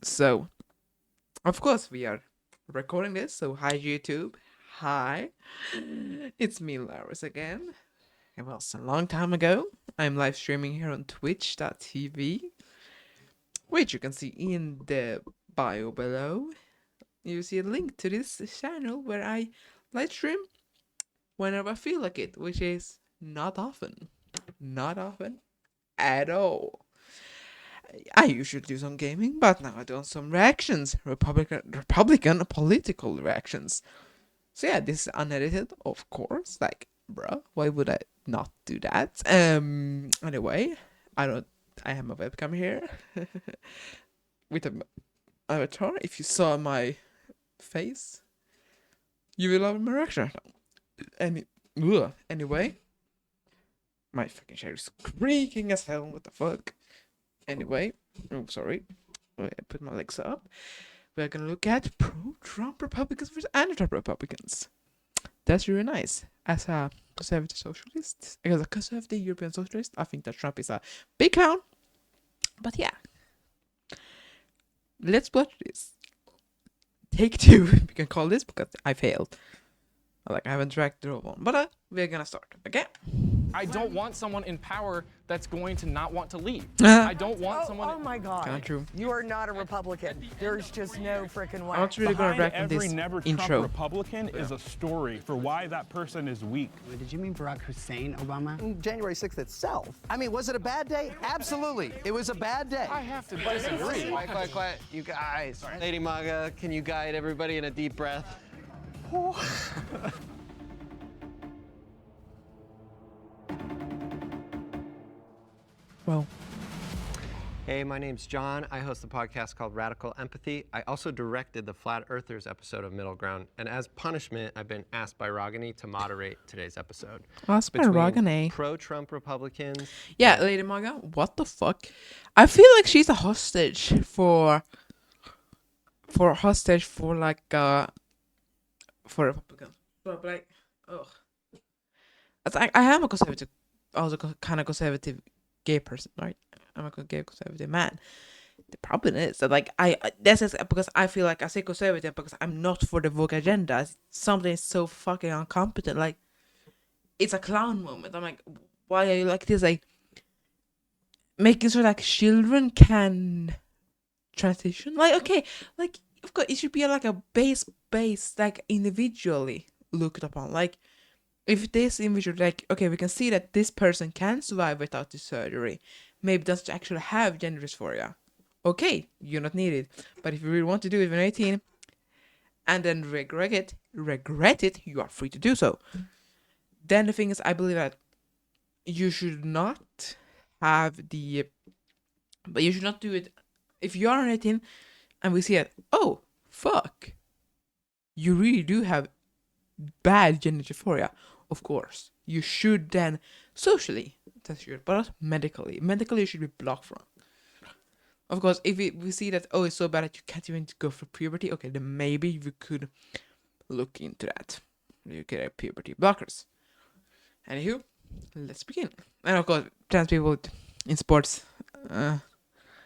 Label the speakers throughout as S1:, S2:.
S1: So, of course, we are recording this. So, hi, YouTube. Hi. It's me, Laris, again. It was a long time ago. I'm live streaming here on twitch.tv, which you can see in the bio below. You see a link to this channel where I live stream whenever I feel like it, which is not often. Not often at all. I usually do some gaming, but now I do some reactions, Republican political reactions. So yeah, this is unedited, of course. Like, bruh, why would I not do that? Anyway, I don't. I have my webcam here with an avatar. If you saw my face, you will love my reaction. Anyway, my fucking chair is creaking as hell. What the fuck? Anyway, oh sorry. I put my legs up. We're gonna look at pro-Trump Republicans versus anti-Trump Republicans. That's really nice. As a conservative socialist, as a conservative European socialist, I think that Trump is a big clown. But yeah, let's watch this. Take two, we can call this because I failed. Like, I haven't tracked the whole one, but we're gonna start, okay?
S2: I don't want someone in power that's going to not want to leave.
S1: Uh,
S2: I don't want someone.
S3: Oh my God.
S1: Kinda true.
S3: You are not a Republican. There's just no freaking way.
S1: I'm not really gonna
S4: Behind
S1: react on
S4: every
S1: this
S4: never
S1: intro.
S4: Trump Republican is a story for why that person is weak.
S5: Did you mean Barack Hussein Obama?
S6: January 6th itself. I mean, was it a bad day? Absolutely. It was a bad day.
S2: I have to disagree.
S7: Quiet. You guys. Lady Maga, can you guide everybody in a deep breath?
S1: Well,
S7: Hey, my name's John. I host a podcast called Radical Empathy. I also directed the Flat Earthers episode of Middle Ground. And as punishment, I've been asked by Ragini to moderate today's episode.
S1: asked by Ragini.
S7: Pro-Trump Republicans.
S1: Yeah, Lady Maga, what the fuck? I feel like she's a hostage for like for Republicans. But like, ugh. I am a conservative, also kind of conservative gay person, right? I'm a gay conservative man. The problem is that like this is because I feel like I say conservative because I'm not for the woke agenda. Something is so fucking incompetent. Like, it's a clown moment. I'm like, why are you like this? Like, making sure like children can transition. Like, okay, like of course it should be like a base like individually looked upon. Like, if this individual, like, okay, we can see that this person can survive without the surgery, maybe doesn't actually have gender dysphoria, okay, you're not needed. But if you really want to do it when 18 and then regret it, you are free to do so. Then the thing is, I believe that you should not but you should not do it if you are 18 and we see it, oh fuck, you really do have bad gender dysphoria. Of course, you should then socially test you, but not medically. Medically, you should be blocked from. Of course, if we see that, oh, it's so bad that you can't even go for puberty, okay, then maybe we could look into that. You get a puberty blockers. Anywho, let's begin. And of course, trans people in sports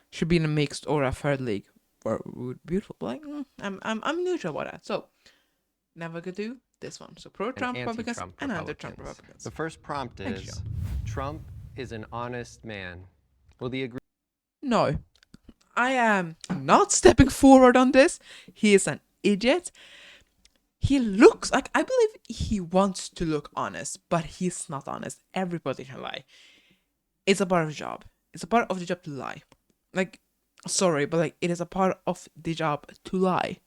S1: should be in a mixed or a third league, or would be beautiful. Like, I'm neutral about that. So now we're gonna do this one. So pro-Trump Republicans and anti-Trump Republicans.
S7: The first prompt
S1: Thank you,
S7: is, Trump is an honest man. Will the agree?
S1: No, I am not stepping forward on this. He is an idiot. He looks like, I believe he wants to look honest, but he's not honest. Everybody can lie. It's a part of the job. It's a part of the job to lie. Like, sorry, but like, it is a part of the job to lie.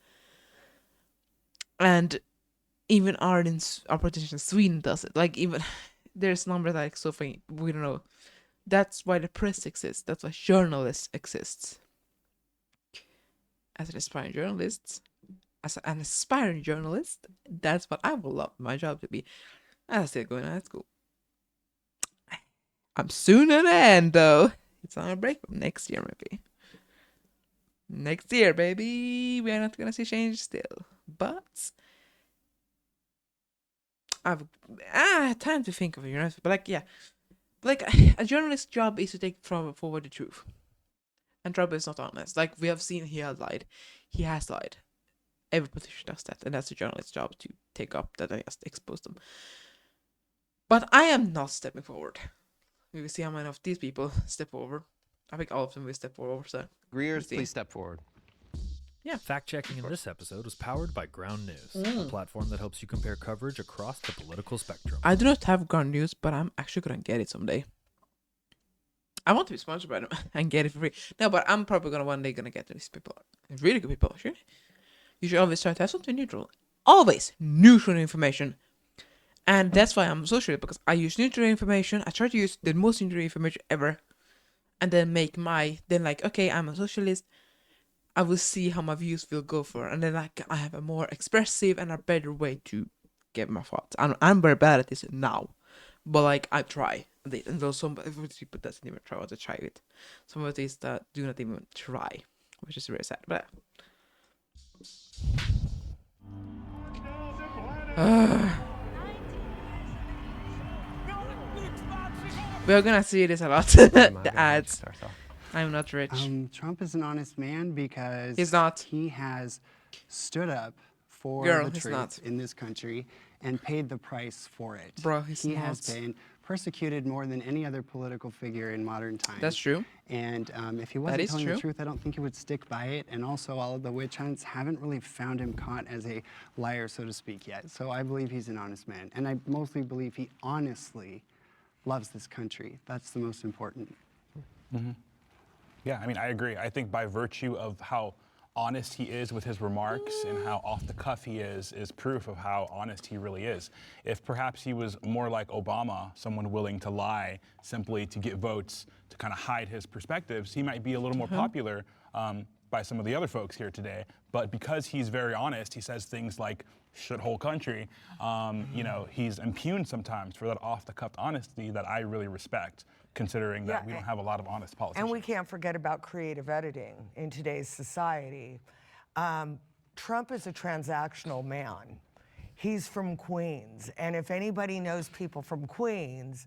S1: And even our politician in Sweden does it. Like, even there's numbers like so funny. We don't know. That's why the press exists. That's why journalists exist. As an aspiring journalist, that's what I would love my job to be. I'm still going to high school. I'm soon at the end though. It's on a break next year maybe. Next year, baby. We are not gonna see change still, but I've time to think of it, but like, yeah, like a journalist's job is to take forward the truth. And Trump is not honest. Like, we have seen he has lied. He has lied. Every politician does that, and that's the journalist's job to take up that and just expose them. But I am not stepping forward. We will see how many of these people step forward. I think all of them will step forward. So
S7: Greers, please step forward.
S8: Fact-checking in this episode was powered by Ground News, a platform that helps you compare coverage across the political spectrum.
S1: I do not have Ground News, but I'm actually gonna get it someday. I want to be sponsored by them and get it for free. No, but I'm probably one day gonna get these people. Really good people, sure. You should always try to have something neutral. Always neutral information. And that's why I'm socialist, because I use neutral information. I try to use the most neutral information ever. And then okay, I'm a socialist. I will see how my views will go for. And then I have a more expressive and a better way to get my thoughts. I'm very bad at this now. But I try. And those some people doesn't even try to try it. Some of these that do not even try. Which is really sad. But we're gonna see this a lot. The ads. I'm not rich.
S5: Trump is an honest man because
S1: He's not.
S5: he has stood up for
S1: Girl,
S5: the
S1: he's
S5: truth
S1: not.
S5: in this country and paid the price for it.
S1: Bro, he's
S5: he has
S1: not.
S5: been persecuted more than any other political figure in modern times.
S1: That's true.
S5: And if he wasn't
S1: is
S5: telling
S1: true.
S5: the truth, I don't think he would stick by it. And also, all of the witch hunts haven't really found him caught as a liar, so to speak, yet. So I believe he's an honest man. And I mostly believe he honestly loves this country. That's the most important.
S4: Yeah, I mean, I agree. I think by virtue of how honest he is with his remarks and how off the cuff he is proof of how honest he really is. If perhaps he was more like Obama, someone willing to lie simply to get votes to kind of hide his perspectives, he might be a little more popular by some of the other folks here today. But because he's very honest, he says things like shithole country, you know, he's impugned sometimes for that off the cuff honesty that I really respect, considering that we don't have a lot of honest politicians.
S3: And we can't forget about creative editing in today's society. Trump is a transactional man. He's from Queens. And if anybody knows people from Queens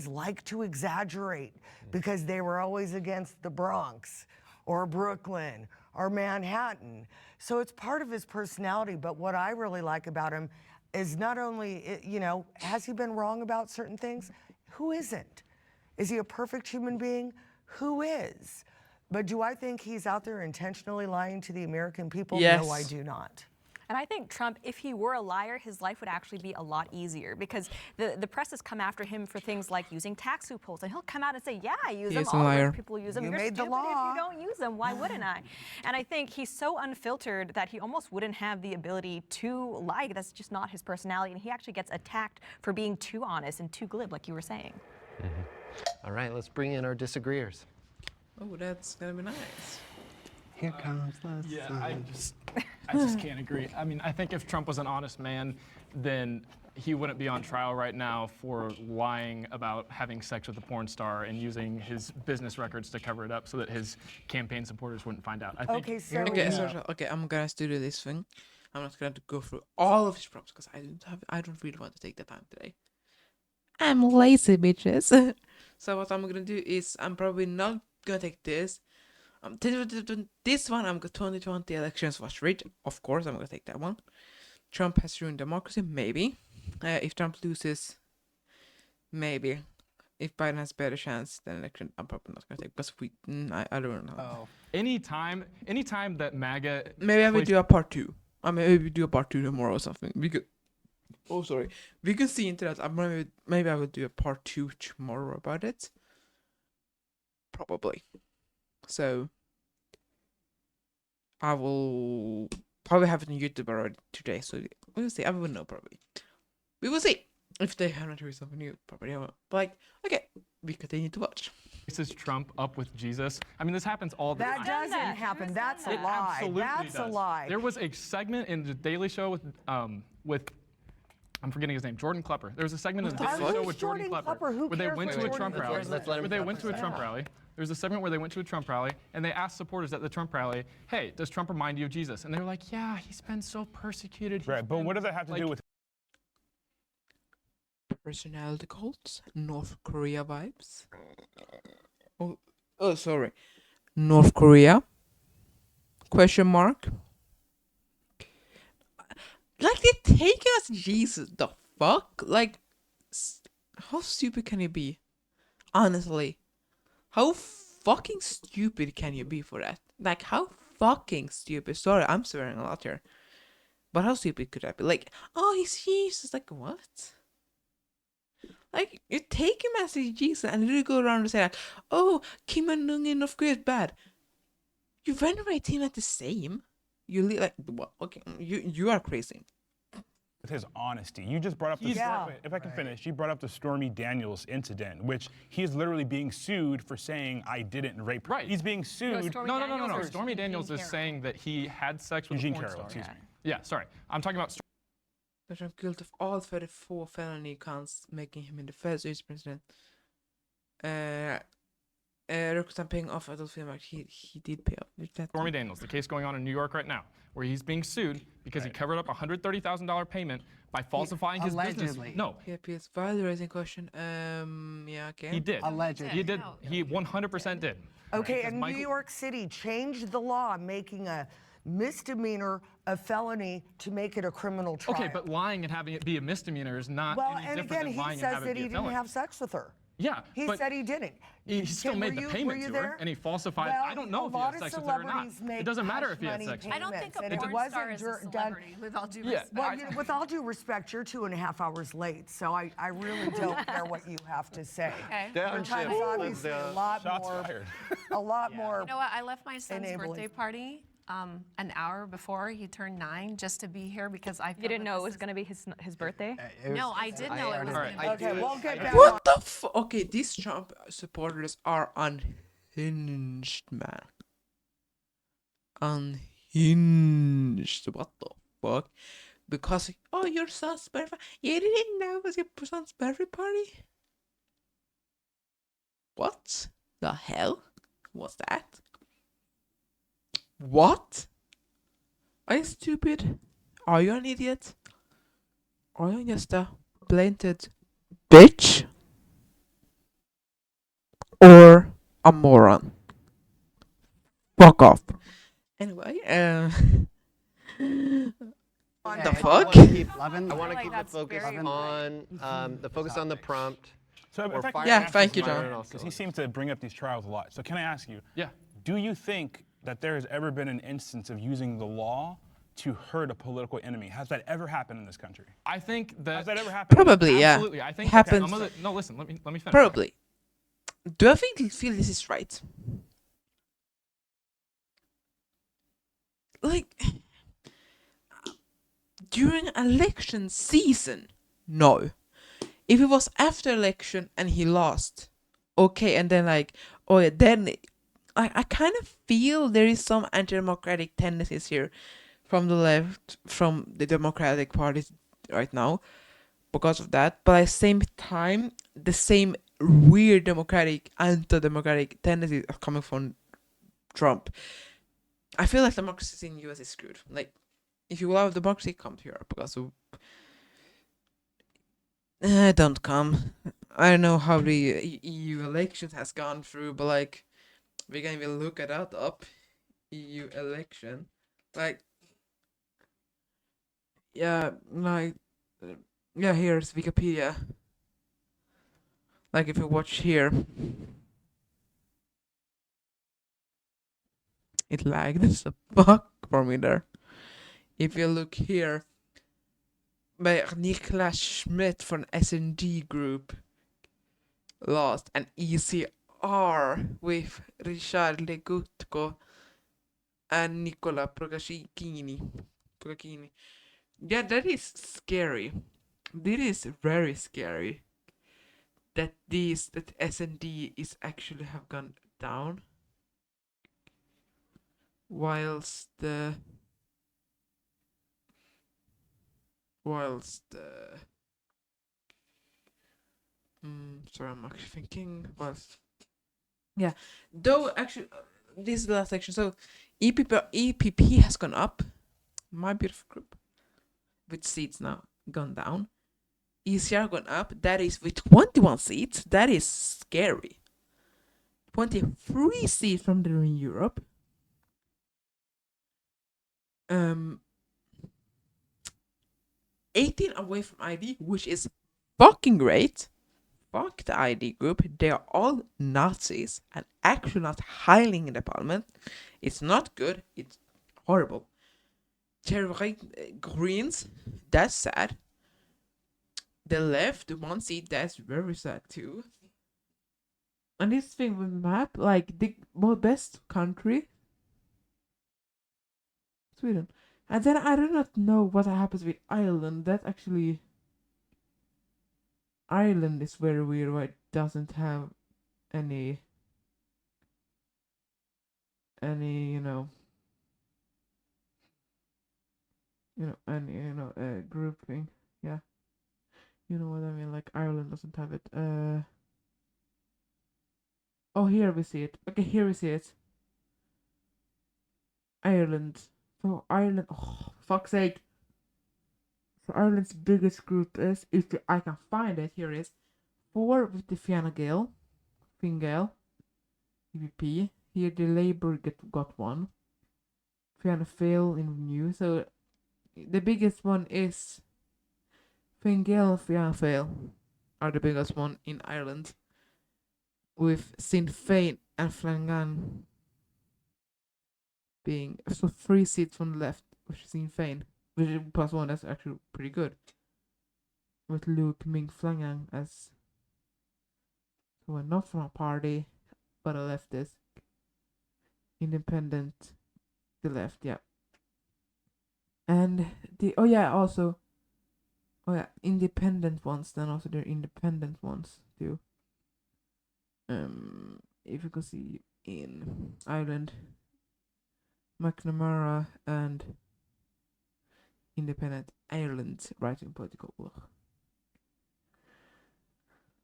S3: like to exaggerate because they were always against the Bronx or Brooklyn or Manhattan. So it's part of his personality. But what I really like about him is not only, you know, has he been wrong about certain things? Who isn't? Is he a perfect human being? Who is? But do I think he's out there intentionally lying to the American people?
S1: Yes.
S3: No, I do not.
S9: And I think Trump, if he were a liar, his life would actually be a lot easier, because the press has come after him for things like using tax loopholes, and he'll come out and say, yeah, I use them,
S1: He's a
S9: all the
S1: liar.
S9: rich people use them.
S3: You
S9: You're
S3: made the
S9: stupid
S3: law.
S9: if you don't use them. Why wouldn't I? And I think he's so unfiltered that he almost wouldn't have the ability to lie. That's just not his personality, and he actually gets attacked for being too honest and too glib, like you were saying.
S7: All right, let's bring in our disagreeers.
S1: Oh, that's gonna be nice.
S5: Here comes the
S2: Yeah,
S5: sun.
S2: I just can't agree. I mean, I think if Trump was an honest man, then he wouldn't be on trial right now for lying about having sex with a porn star and using his business records to cover it up so that his campaign supporters wouldn't find out. I think
S3: Okay, so
S1: Okay, I'm gonna do this thing. I'm not gonna go through all of his props because I don't really want to take the time today. I'm lazy, bitches. So what I'm gonna do is I'm probably not gonna take this. This one, 2020 elections was rigged. Of course, I'm gonna take that one. Trump has ruined democracy, maybe. If Trump loses, maybe. If Biden has better chance than election, I'm probably not gonna take. Because I don't know.
S5: Oh.
S2: anytime that MAGA
S1: Maybe I will
S2: plays-
S1: do a part 2. I mean, maybe do a part 2 tomorrow or something. We could. Oh, sorry. We can see into that. Maybe I will do a part 2 tomorrow about it. Probably. So I will probably have it on YouTube already today. So we'll see. I will know probably. We will see if they have not released something new. Probably I will. But okay, we continue to watch.
S2: Faces Trump up with Jesus. I mean, this happens all the
S3: that
S2: time.
S3: doesn't
S9: that?
S3: happen.
S9: Who's
S3: That's a
S9: done that?
S3: lie.
S2: Absolutely
S3: That's a
S2: does.
S3: lie.
S2: There was a segment in the Daily Show with I'm forgetting his name, Jordan Klepper. There was a segment in the Daily Show with Jordan Klepper
S3: Who
S2: where they
S3: cares
S2: went
S3: what
S2: to a
S3: Jordan
S2: Trump
S3: Klepper
S2: rally.
S3: is?
S7: Let's let him
S2: Where they
S7: talk
S2: went to a
S7: about
S2: Trump rally. There was a segment where they went to a Trump rally and they asked supporters at the Trump rally, "Hey, does Trump remind you of Jesus?" And they were like, "Yeah, he's been so persecuted." He's
S4: Right, but
S2: been,
S4: what does that have to do
S2: like,
S4: with
S1: Personality cults, North Korea vibes. Oh, Oh, sorry. North Korea? Question mark. Like they take us Jesus. The fuck? Like, how stupid can you be? Honestly, how fucking stupid can you be for that? Like, how fucking stupid? Sorry, I'm swearing a lot here. But how stupid could that be? Like, oh, he's Jesus. Like, what? Like, you take him as a Jesus and you go around and say, like, oh, Kim Jong-un in North Korea is bad. You venerate him at the same. Like, what? Okay, you are crazy.
S4: With his honesty. You just brought up the if I can finish, you brought up the Stormy Daniels incident, which he is literally being sued for saying I didn't rape her.
S2: Right.
S4: He's being sued.
S2: No. Stormy Daniels is saying that he had sex with
S4: Eugene
S2: a porn
S4: Carroll,
S2: star.
S4: excuse me.
S2: Yeah, sorry. I'm talking about
S1: But I'm guilty of all 34 felony counts, making him in the first vice president. Requesting paying off adult film act. He did pay off.
S2: Stormy Daniels, the case going on in New York right now, where he's being sued because he covered up a $130,000 payment by falsifying his business.
S5: Allegedly.
S2: No,
S1: He appeals violating question. Yeah, okay.
S2: he did.
S5: Allegedly.
S2: He did. He 100% did.
S3: Okay,
S2: Because
S3: and
S2: Michael-
S3: New York City changed the law, making a misdemeanor a felony to make it a criminal trial.
S2: Okay, but lying and having it be a misdemeanor is not
S3: well,
S2: any
S3: and
S2: different
S3: again,
S2: than
S3: he
S2: lying and
S3: says
S2: having
S3: that
S2: it be
S3: he
S2: a
S3: didn't
S2: felony.
S3: have sex with her.
S2: Yeah,
S3: He
S2: but
S3: said he didn't.
S2: he still
S3: Tim,
S2: made
S3: were
S2: the
S3: you-
S2: payment
S3: were you
S2: to her,
S3: there?
S2: and he falsified.
S3: Well,
S2: I don't know
S3: a
S2: if he
S3: lot
S2: had
S3: of
S2: sex with her or not.
S3: celebrities make
S2: It doesn't matter if he had
S3: hush
S2: sex with
S3: money
S2: her.
S10: I don't think a
S3: and it
S10: porn
S3: wasn't
S10: star is a
S3: done-
S10: celebrity, with all due
S2: Yeah.
S10: respect.
S3: Well, with all due respect, you're 2.5 hours late, so I really don't care what you have to say.
S10: Okay.
S3: Your
S7: Downshift
S3: time's
S7: was
S3: obviously a lot
S4: Shots
S3: more,
S4: fired.
S3: a lot more.
S10: You know what? I left my son's
S3: Enabling.
S10: birthday party an hour before he turned 9 just to be here because I.
S9: You didn't know it was going to be his birthday?
S10: No, I did know it was
S7: Alright,
S10: going to be.
S3: Okay, we'll get back.
S1: What the fuck? Okay, these Trump supporters are unhinged, man. Unhinged. What the fuck? Because your son's birthday. You didn't know it was your son's birthday party? What the hell was that? What? Are you stupid? Are you an idiot? Are you just a blatant bitch? Or a moron? Fuck off. Anyway, the fuck?
S5: Lovin'?
S7: I want to
S10: like
S7: keep the
S10: that's
S7: focus
S10: very
S7: on the prompt.
S4: So
S7: Or
S4: if I
S7: fire-
S4: can
S1: Yeah,
S4: ask
S1: thank you,
S4: this,
S1: John.
S4: because he seems to bring up these trials a lot. So can I ask you?
S2: Yeah.
S4: Do you think that there has ever been an instance of using the law to hurt a political enemy? Has that ever happened in this country?
S2: I think that.
S4: Has that ever happened?
S1: Probably, yeah.
S2: Absolutely. I think
S1: Happens.
S2: No, listen. Let me finish.
S1: Probably. Do I feel this is right? Like, during election season, no. If it was after election and he lost, okay, and then like, oh yeah, then I kind of feel there is some anti-democratic tendencies here from the left, from the Democratic Party right now, because of that. But at the same time, the same weird democratic, anti-democratic tendencies are coming from Trump. I feel like democracy in the US is screwed. Like, if you love democracy, come to Europe, because don't come. I don't know how the EU election has gone through, but like, we can even look at that up. EU election, like, yeah, like, yeah, here's Wikipedia. Like, if you watch here, it lagged the fuck for me there. If you look here, by Niklas Schmidt from S&D Group lost, and ECR with Richard Legutko and Nicola Procaccini. Yeah, that is scary. This is very scary. That S&D is actually have gone down, whilst sorry, I'm actually thinking. Yeah, though actually, this is the last section. So, EPP has gone up. My beautiful group, with seats now gone down. ECR gone up. That is with 21 seats. That is scary. 23 seats from there in Europe. 18 away from ID, which is fucking great. Fuck the ID group. They are all Nazis and actually not hiling in the parliament. It's not good. It's horrible. Right Greens, that's sad. The left, 1 seat, that's very sad too. And this thing with map, like the best country, Sweden. And then I do not know what happens with Ireland. That actually, Ireland is very weird. Why it doesn't have any grouping. Yeah, you know what I mean. Like Ireland doesn't have it. Oh, here we see it. Okay, here we see it. Ireland. So Ireland. Oh, fuck's sake. So Ireland's biggest group is, if I can find it, here it is. 4 with the Fine Gael, EVP. Here the Labour got 1. Fianna Fáil in Renew. So the biggest one is Fine Gael, Fianna Fáil are the biggest one in Ireland. With Sinn Féin and Flangan being so 3 seats from the left, which is Sinn Féin, which is +1. That's actually pretty good. With Luke Ming Flangan as someone not from a party, but a leftist, independent, the left, yeah. And independent ones. Then also there are independent ones too. If you can see in Ireland, McNamara and Independent Ireland writing political work.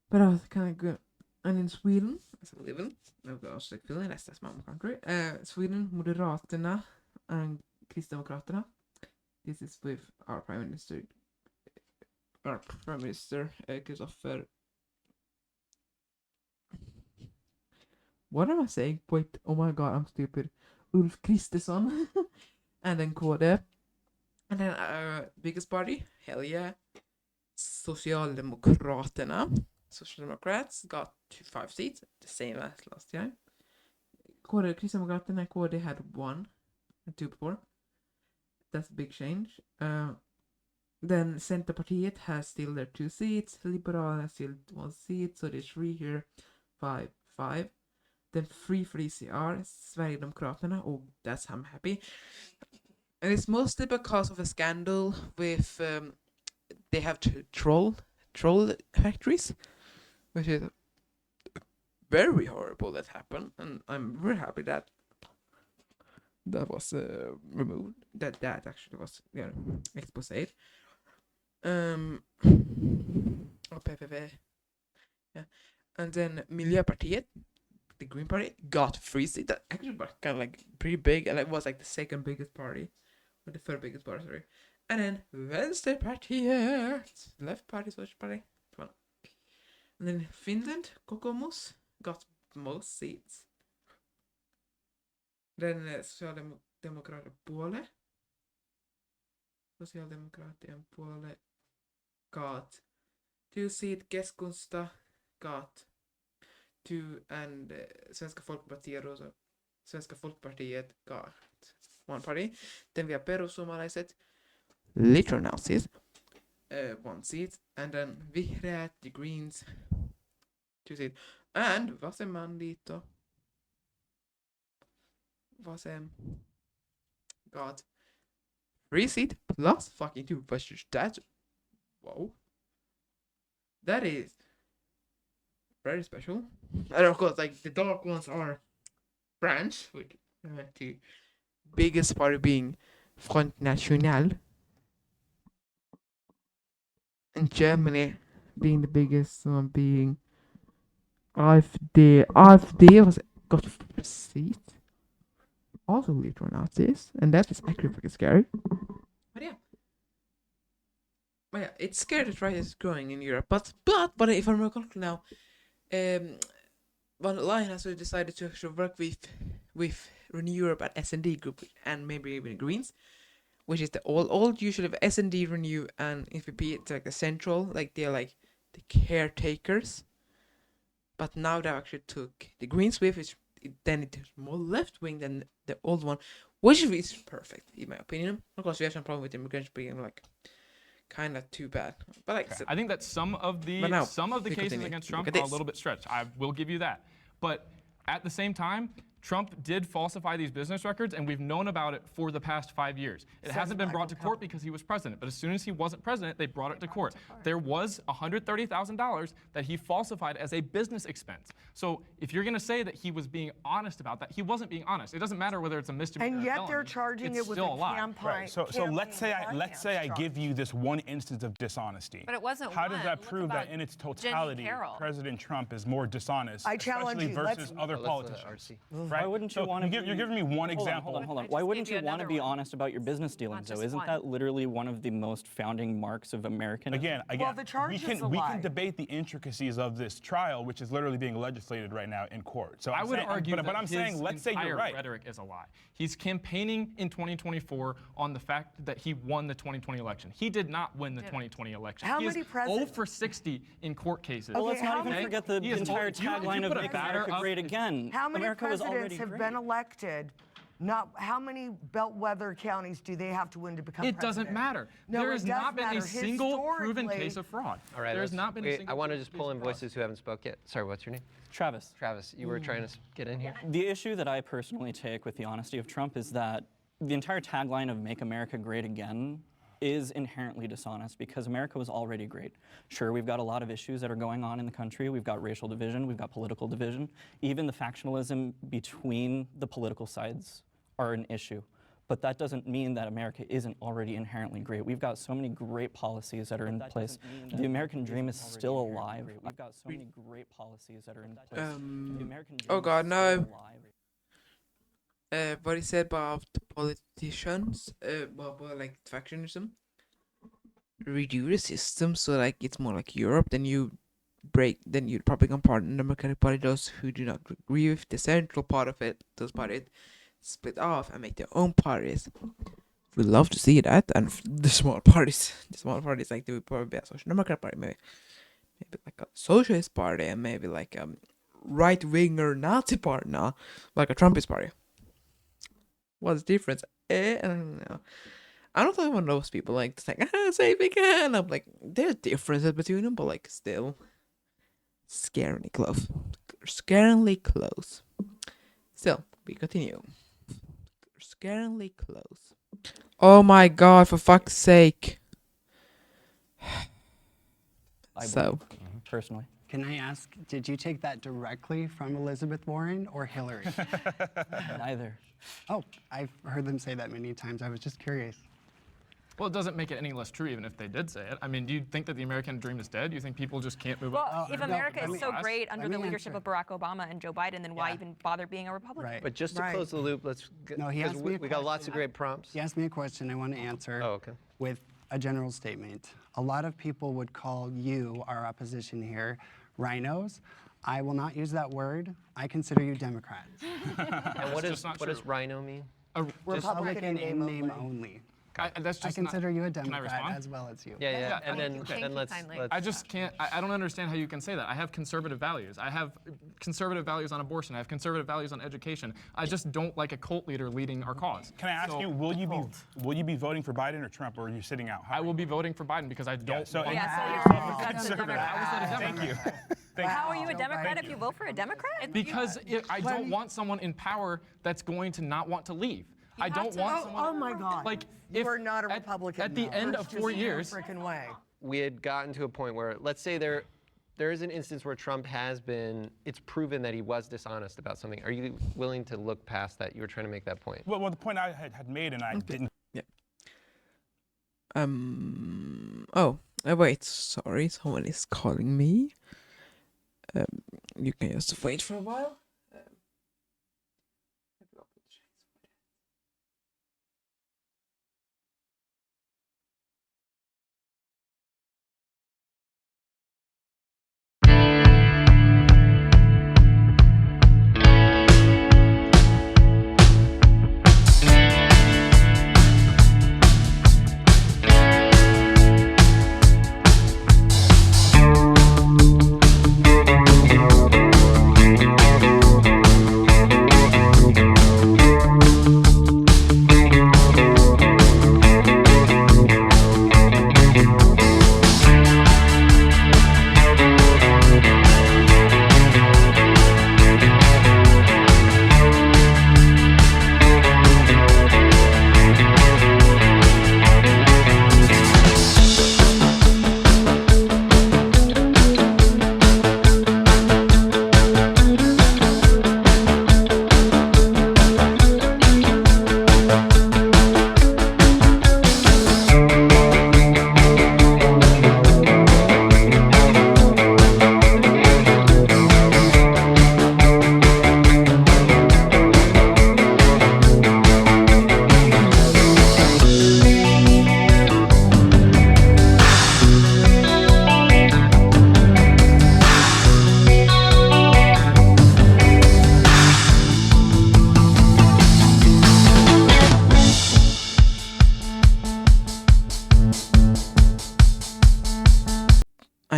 S1: But that was kind of good. And in Sweden, as I live in, that's my home country. Sweden, Moderaterna and Kristdemokraterna. This is with our Prime Minister, Christopher. What am I saying? Wait, oh my god, I'm stupid. Ulf Kristersson. And then KD. And then our biggest party, hell yeah, Socialdemokraterna. Social Democrats got 5 seats, the same as last time. Kristdemokraterna and KD had 1 and 2 before. That's a big change. Then Centerpartiet has still their 2 seats. Liberalerna has still 1 seat, so there's 3 here. 5. Then 3 for ECR, Sverigedemokraterna. Oh, that's I'm happy. And it's mostly because of a scandal with they have troll factories, which is very horrible that happened, and I'm very happy that was removed. That actually was exposed. PPV. Yeah. And then Miljöpartiet, the Green Party, got 3 seats. That actually was kind of like pretty big, and it was like the second biggest party, or the third biggest party, sorry. And then Vänsterpartiet, left party, social party, fun. And then Finland, Kokoomus, got most seats. Then Socialdemokratian puole got 2 seats. Keskusta got 2, and Svenska Folkpartiet got 1 party. Then we have perussuomalaiset, literal Nazis, 1 seat, and then Vihreät, the Greens, 2 seats, and Vasemmaliitto, Vasem got 3 seats plus fucking 2. That's whoa. That is very special. And of course, like the dark ones are France, with the biggest party being Front National, and Germany being the biggest one being AfD. AfD got 4 seats. Also literal Nazis, and that is actually pretty scary. But yeah, it's scary that right is growing in Europe. But if I'm recalling now, von der Leyen has decided to actually work with Renew Europe and S&D group and maybe even Greens, which is the old usually of S&D, Renew, and EPP. It's like the central, like they're like the caretakers. But now they actually took the Greens with, then it is more left wing than the old one, which is perfect in my opinion. Of course, we have some problem with immigrants being like kind of too bad, but like
S2: I think that some of the cases
S1: continue.
S2: against
S1: Look
S2: Trump
S1: at
S2: are a
S1: this.
S2: little bit stretched. I will give you that, but at the same time, Trump did falsify these business records, and we've known about it for the past 5 years. It hasn't been brought to court because he was president, but as soon as he wasn't president, they brought it to court. There was $130,000 that he falsified as a business expense. So if you're going to say that he was being honest about that, he wasn't being honest. It doesn't matter whether it's a misdemeanor
S3: And
S2: or
S3: yet
S2: felony,
S3: they're charging
S2: it's
S3: it with
S2: still
S3: a
S2: a lie.
S3: campaign.
S4: Right. So let's say I give you this one instance of dishonesty.
S10: But it wasn't
S4: How does
S10: one.
S4: that
S10: Look
S4: prove that
S10: about
S4: in its
S10: Jenny
S4: totality,
S10: Carroll.
S4: President Trump is more dishonest,
S3: I challenge
S4: especially
S3: you. Let's-
S4: versus other
S7: Let's let
S4: politicians?
S7: RC.
S4: Right?
S11: Why wouldn't you
S4: So
S11: want to?
S4: You're giving me one example.
S11: Hold on.
S10: I
S11: Why
S10: just
S11: wouldn't
S10: gave
S11: you
S10: you
S11: want to
S10: another
S11: be
S10: one.
S11: honest about your business dealings, though?
S10: just
S11: Isn't
S10: one.
S11: that literally one of the most founding marks of American?
S4: Again,
S3: the charge
S4: we
S3: is a
S4: we
S3: lie.
S4: can debate the intricacies of this trial, which is literally being legislated right now in court. So
S2: I would argue
S4: but
S2: that
S4: I'm saying,
S2: his
S4: let's say
S2: entire
S4: you're right.
S2: rhetoric is a lie. He's campaigning in 2024 on the fact that he won the 2020 election. He did not win the 2020 election.
S3: How
S2: he
S3: many
S2: is
S3: presidents-
S2: 0 for 60 in court cases.
S11: Well, let's
S3: Okay,
S11: not
S3: how
S11: even
S3: many-
S11: forget the
S2: He is
S11: entire
S2: if you
S11: tagline of
S2: put a
S11: "Make
S2: batter
S11: America
S2: up-
S11: Great Again."
S3: How many
S11: America was
S3: presidents
S11: already
S3: have
S11: great.
S3: been elected? How many bellwether counties do they have to win to become
S2: It
S3: president?
S2: doesn't matter.
S3: No,
S2: there
S3: it
S2: has
S3: does
S2: not been
S3: matter.
S2: a single proven
S3: Historically-
S2: case of fraud.
S7: All right.
S2: there has not been a single
S7: I want to
S2: proven
S7: just
S2: case
S7: pull
S2: of
S7: in
S2: fraud.
S7: voices who haven't spoke yet. Sorry, what's your name?
S11: Travis.
S7: Travis, you were trying to get in here?
S11: The issue that I personally take with the honesty of Trump is that the entire tagline of "Make America Great Again" is inherently dishonest because America was already great. Sure, we've got a lot of issues that are going on in the country. We've got racial division, we've got political division. Even the factionalism between the political sides are an issue. But that doesn't mean that America isn't already inherently great. We've got so many great policies that are in place. The American dream is still alive. We've got so many great policies that are in place. The American dream
S1: Oh God,
S11: is
S1: no.
S11: still alive.
S1: What he said about the politicians, like factionism, redo the system so like it's more like Europe. Then you Republican Party and Democratic Party, those who do not agree with the central part of it, those parties split off and make their own parties. We'd love to see that, and the small parties like they would probably be a Social Democrat Party, maybe like a Socialist Party, and maybe like a right winger Nazi party now, like a Trumpist party. What's the difference? I don't know. I don't think one of those people like to think, same again. I'm like, there's differences between them, but like still scarily close. Scarily close. Still, we continue. Scarily close. Oh my God, for fuck's sake. So,
S11: Personally.
S5: Can I ask, did you take that directly from Elizabeth Warren or Hillary?
S11: Neither.
S5: Oh, I've heard them say that many times. I was just curious.
S2: Well, it doesn't make it any less true even if they did say it. I mean, do you think that the American dream is dead? Do you think people just can't move on?
S9: Well, if
S5: no,
S9: America
S5: let
S9: is
S5: me
S9: so
S5: ask-
S9: great under
S5: let
S9: the
S5: me
S9: leadership
S5: answer.
S9: of Barack Obama and Joe Biden, then why
S5: Yeah.
S9: even bother being a Republican?
S5: Right.
S7: But just to
S3: Right.
S7: close the loop, let's.
S5: No, he
S7: 'cause
S5: asked me a
S7: we got lots of
S5: question.
S7: great prompts.
S5: He asked me a question I want to answer
S7: Oh, okay.
S5: with a general statement. A lot of people would call you, our opposition here, rhinos. I will not use that word. I consider you Democrats.
S7: And what
S2: just not
S7: does
S2: true.
S7: rhino mean?
S5: Republican in name only.
S2: That's just
S5: I consider
S2: not,
S5: you a
S2: Can I
S5: Democrat
S2: respond?
S5: as well as you.
S7: Yeah.
S2: Yeah,
S7: And then,
S10: Thank you
S7: let's.
S10: kindly.
S2: I just can't. I don't understand how you can say that. I have conservative values. I have conservative values on abortion. I have conservative values on education. I just don't like a cult leader leading our cause.
S4: Can I ask you, will you be voting for Biden or Trump, or are you sitting out?
S2: I will be voting for Biden because I don't.
S4: so-
S2: want-
S9: Yeah, so you're that's a
S4: conservative.
S9: Democrat.
S2: How is that a
S4: Thank
S2: Democrat?
S4: you.
S9: How are you a Democrat if you vote for a Democrat?
S2: Because I don't want someone in power that's going to not want to leave. I don't want someone.
S3: Oh my God.
S2: Like,
S3: you
S2: if
S3: are not a
S2: at-
S3: Republican.
S2: at the
S3: though.
S2: end
S3: Let's
S2: of
S3: just
S2: 4
S3: no
S2: years-
S3: frickin' way.
S7: We had gotten to a point where, let's say there is an instance where Trump it's proven that he was dishonest about something. Are you willing to look past that? You were trying to make that point.
S4: Well, the point I had made, and I didn't.
S1: Oh, wait, sorry, someone is calling me. You can just wait for a while.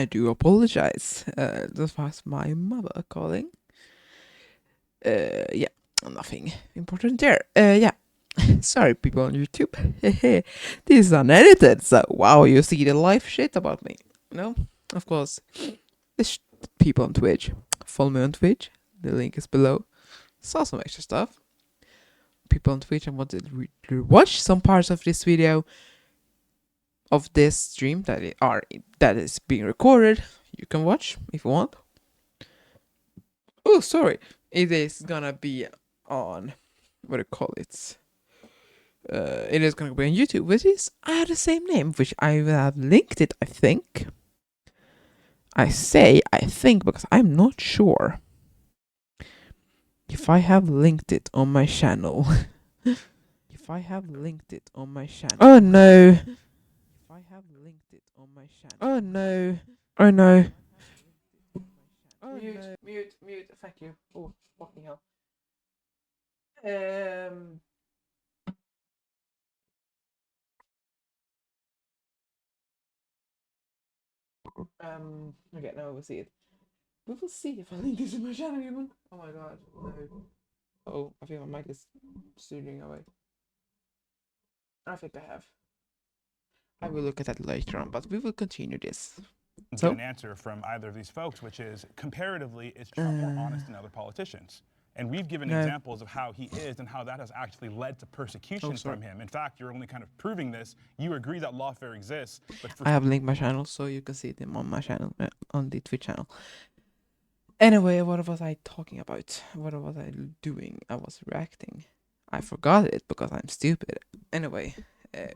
S1: I do apologize. That was my mother calling. Yeah, nothing important there. Yeah. Sorry, people on YouTube. This is unedited, so wow, you see the live shit about me. No, of course. The people on Twitch. Follow me on Twitch. The link is below. Saw some extra stuff. People on Twitch and wanted to watch some parts of this video, of this stream that is being recorded. You can watch if you want. Oh, sorry. It is gonna be on, what do you call it? It is gonna be on YouTube, which is the same name, which I will have linked it, I think. I say I think because I'm not sure if I have linked it on my channel. If I have linked it on my channel. Oh no. If I have linked it on my channel. Oh no. Oh no. Oh, mute. Thank you. Oh, fucking hell. Okay, now we'll see it. We will see if I link this in my channel even. Oh my god, no. Oh, I think my mic is zooming away. I think I have. I will look at that later on, but we will continue this.
S4: Get an answer from either of these folks, which is, comparatively, is Trump more honest than other politicians? And we've given examples of how he is and how that has actually led to persecution from him. In fact, you're only kind of proving this. You agree that lawfare exists, but for
S1: I have linked my channel, so you can see them on my channel, on the Twitch channel. Anyway, what was I talking about? What was I doing? I was reacting. I forgot it because I'm stupid. Anyway,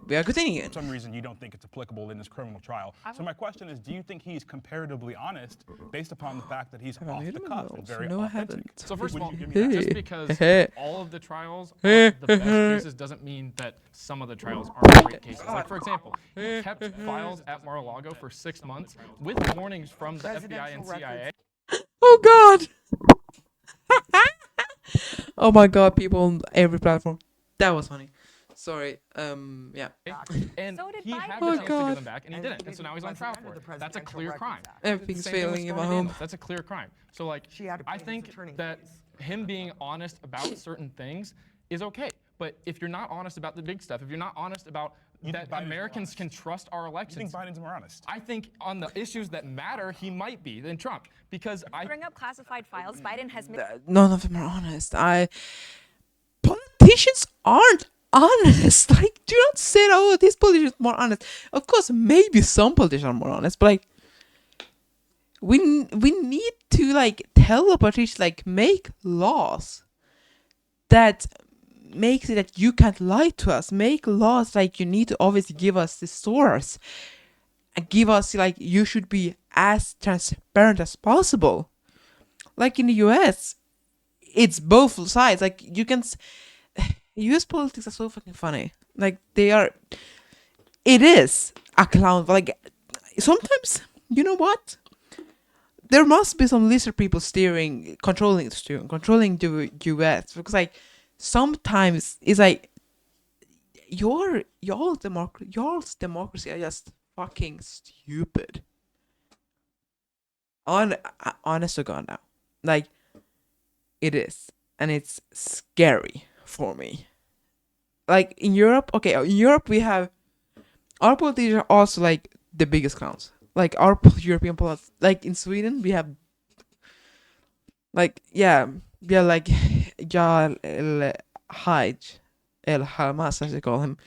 S1: we are continuing.
S4: For some reason, you don't think it's applicable in this criminal trial. So my question is, do you think he's comparatively honest based upon the fact that he's off the cuff and very authentic?
S2: So first of all, just because all of the trials are the best cases doesn't mean that some of the trials aren't great cases. Like, for example, he kept files at Mar-a-Lago for 6 months with warnings from the FBI and CIA.
S1: Oh god! Oh my god, people on every platform. That was funny. Sorry, yeah.
S2: And
S9: So did
S2: he
S9: Biden.
S2: had
S1: Oh
S2: the chance to
S1: God.
S2: give them back, and he didn't. And so now he's on trial for it. That's a clear crime.
S1: Everything's
S2: Same thing with
S1: failing in my
S2: Stormy
S1: home.
S2: Daniels. That's a clear crime. So like,
S3: She had to pay
S2: I
S3: his
S2: think
S3: attorney
S2: that
S3: fees.
S2: him being honest about certain things is okay. But if you're not honest about the big stuff, if you're not honest about that Americans can trust our
S4: You
S2: elections,
S4: think Biden's more honest?
S2: I think on the issues that matter, he might be than Trump. Because
S9: Bring up classified files. Biden has
S1: None of them are honest. Politicians aren't honest. Like, do not say, oh, these politicians are more honest. Of course, maybe some politicians are more honest, but like, we need to like tell the politicians, like, make laws that makes it that you can't lie to us. Make laws like you need to obviously give us the source and give us, like, you should be as transparent as possible. Like in the US, it's both sides. Like, you can US politics are so fucking funny. Like, it is a clown. Like, sometimes, you know what? There must be some lizard people controlling the US, because like sometimes it's like y'all's democracy are just fucking stupid. Honest to God now, like, it is, and it's scary for me. Like in Europe, we have our politicians are also like the biggest clowns. Like our European politics, like in Sweden, we have like like Jarl El Hamas, as they call him.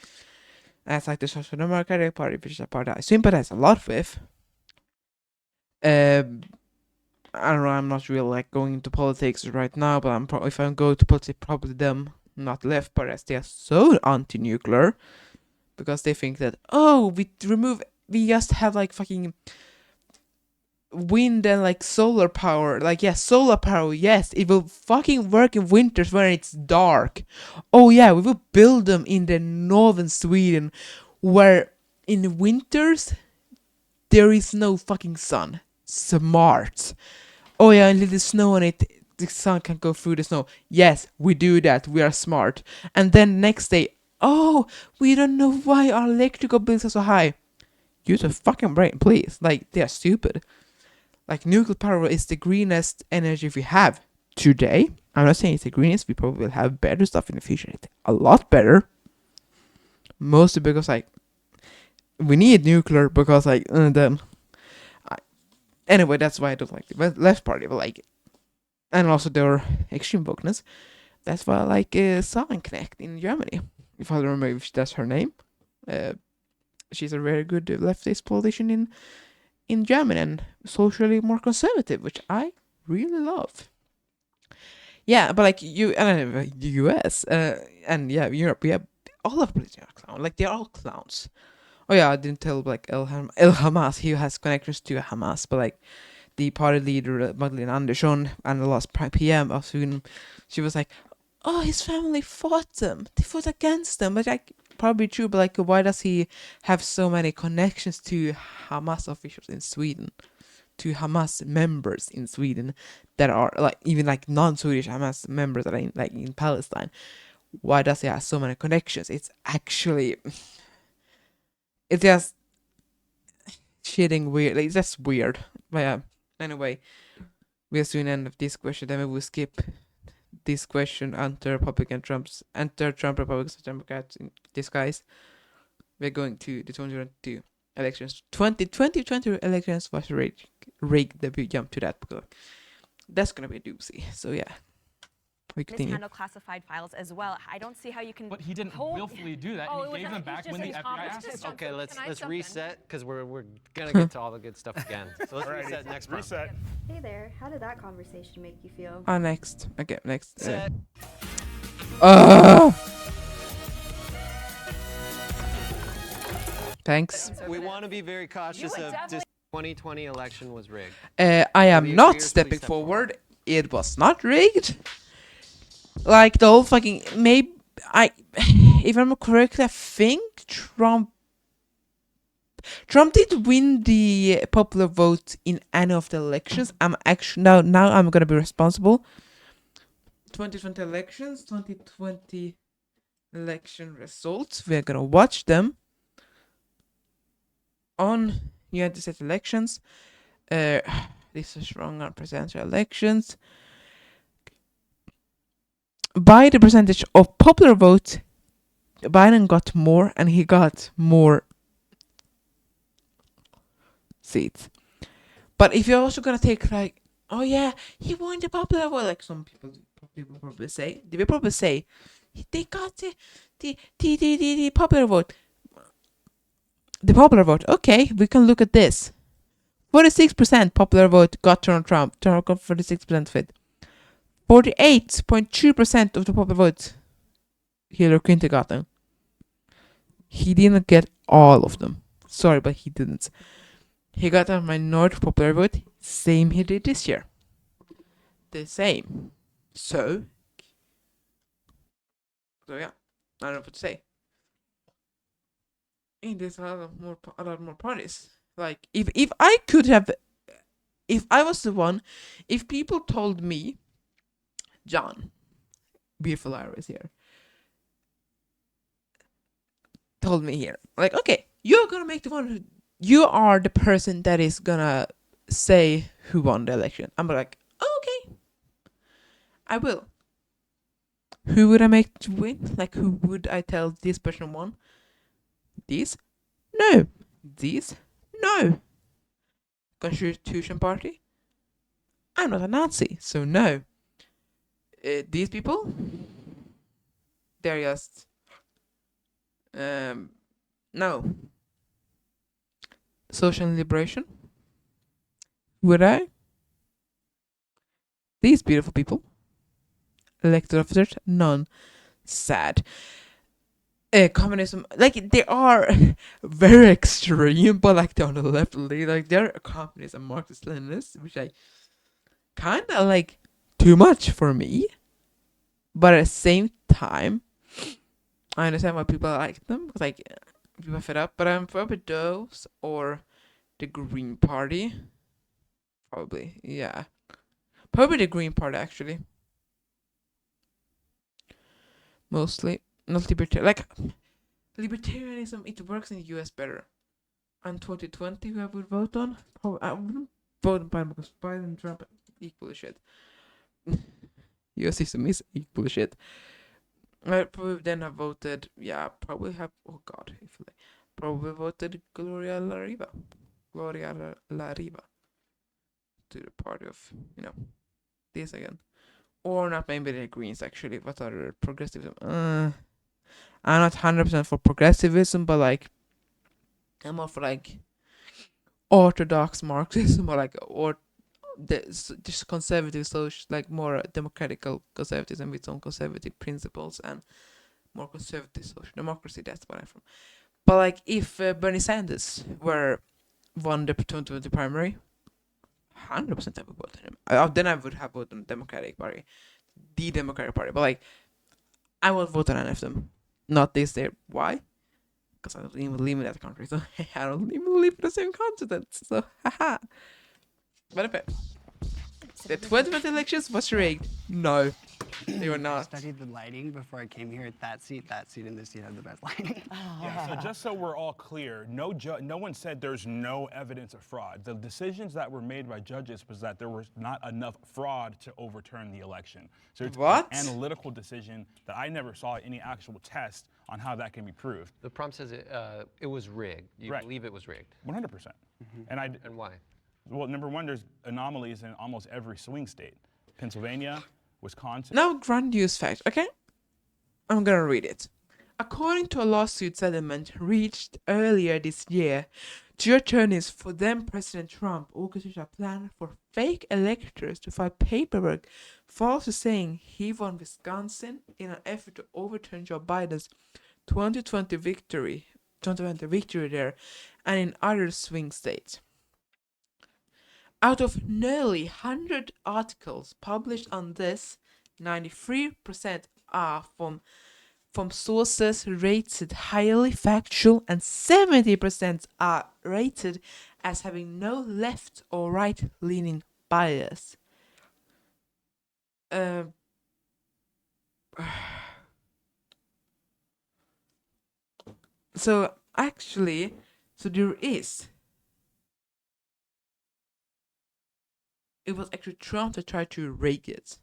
S1: As like the Social Democratic Party, which is a party I sympathize a lot with. I don't know. I'm not really like going into politics right now, but if I go to politics, probably them, not left, but as they are so anti-nuclear, because they think that we just have like fucking wind and like solar power. Like, yeah, solar power, yes, it will fucking work in winters when it's dark. Oh yeah, we will build them in the northern Sweden, where in winters there is no fucking sun. Smart. Oh yeah, and little snow on it, the sun can go through the snow. Yes, we do that. We are smart. And then next day, oh, we don't know why our electrical bills are so high. use a fucking brain, please. Like, they are stupid. Like, nuclear power is the greenest energy we have today. I'm not saying it's the greenest. We probably will have better stuff in the future. It's a lot better. Mostly because, like, we need nuclear because, like, anyway, that's why I don't like the left party. But, like, and also their extreme wokeness. That's why I like Saarenknecht in Germany. If I remember if that's her name. She's a very good leftist politician in Germany and socially more conservative, which I really love. Yeah, but like the US and yeah, Europe, we have all of politicians are clowns. Like, they're all clowns. Oh yeah, I didn't tell like El Hamas. He has connections to Hamas, but like the party leader Magdalena Andersson and the last PM of Sweden, she was like, "Oh, his family fought them. They fought against them." But like, probably true. But like, why does he have so many connections to Hamas officials in Sweden, to Hamas members in Sweden that are like even like non-Swedish Hamas members that are in Palestine? Why does he have so many connections? It's actually, it's just shitting weird. Like, it's just weird. But yeah. Anyway, we'll soon end of this question. Then we will skip this question enter Trump Republicans and Democrats in disguise. We're going to the 2022 elections. 2020 elections was rigged. That we jump to that because that's gonna be a doozy. So yeah. We continue.
S9: Mishandle classified files as well. I don't see how you can.
S2: But he didn't willfully do that.
S9: Oh,
S2: and he gave them back when the FBI asked him.
S7: Okay, let's reset because we're gonna get to all the good stuff again. So let's reset next round.
S12: Reset.
S13: Hey there, how did that conversation make you feel?
S1: Next. Okay, next.
S7: Set.
S1: Thanks.
S7: We want to be very cautious of this 2020 election was rigged.
S1: I am not stepping forward. It was not rigged. Like the whole fucking if I'm correct, I think Trump did win the popular vote in any of the elections. I'm actually now I'm gonna be responsible. 2020 elections, 2020 election results. We're gonna watch them on United States elections. This is wrong on presidential elections. By the percentage of popular vote, Biden got more, and he got more seats. But if you're also gonna take like, oh yeah, he won the popular vote, like some people probably say, they will probably say, they got the popular vote. The popular vote. Okay, we can look at this. 46% popular vote got Donald Trump. Donald got 46% of it. 48.2% of the popular vote Hillary Clinton got them. He didn't get all of them. Sorry, but he didn't. He got a minority popular vote. Same he did this year. The same. So yeah, I don't know what to say. And there's a lot more parties. Like if I could have, if I was the one, if people told me, John, beautiful Iris here, told me here, like, okay, you're gonna make the one, you are the person that is gonna say who won the election. I'm like, oh, okay, I will. Who would I make to win? Like, who would I tell this person won? These? No. These? No. Constitution Party? I'm not a Nazi, so no. These people? They're just... no. Social liberation? Would I? These beautiful people? Elected officers? None. Sad. Communism, like, they are very extreme, but like they're on the left, like they're communist and Marxist Leninists, which I kind of like too much for me. But at the same time, I understand why people like them, because like people are fed up. But I'm probably those or the Green Party. Probably, yeah. Probably the Green Party actually. Mostly. Not libertarian. Like, libertarianism, it works in the US better. and 2020 who I would vote on. Probably, I wouldn't vote on Biden because Biden and Trump equal shit. Your system is equal shit. I probably then have voted. Yeah, probably have. Oh God, probably voted Gloria La Riva. La Riva to the party of this again, or not maybe the Greens actually. What are progressivism? I'm not 100% for progressivism, but like I'm more for like orthodox Marxism or just conservative social, like more democratical conservatism with some conservative principles and more conservative social democracy. That's what I'm from. But like if Bernie Sanders won the 2020 primary, 100% I would vote on him. Then I would have voted on the Democratic Party, the Democratic Party. But like I won't vote on any of them. Not this year. Why? Because I don't even live in that country, so I don't even live in the same continent. So haha. But okay. The 2020 elections was rigged. No, they were
S5: I
S1: not.
S5: studied the lighting before I came here. That seat, and this seat have the best lighting.
S4: Yeah, so just so we're all clear, no one said there's no evidence of fraud. The decisions that were made by judges was that there was not enough fraud to overturn the election. So it's
S1: What?
S4: an analytical decision that I never saw any actual test on how that can be proved.
S7: The prompt says it was rigged. You believe it was rigged?
S4: 100%.
S7: And why?
S4: Well, number one, there's anomalies in almost every swing state. Pennsylvania, Wisconsin.
S1: Now, grandiose fact, okay? I'm gonna read it. According to a lawsuit settlement reached earlier this year, two attorneys for then President Trump orchestrated a plan for fake electors to file paperwork falsely saying he won Wisconsin in an effort to overturn Joe Biden's 2020 victory there and in other swing states. Out of nearly 100 articles published on this, 93% are from sources rated highly factual and 70% are rated as having no left or right-leaning bias. So actually, there is. It was actually Trump that tried to rig it.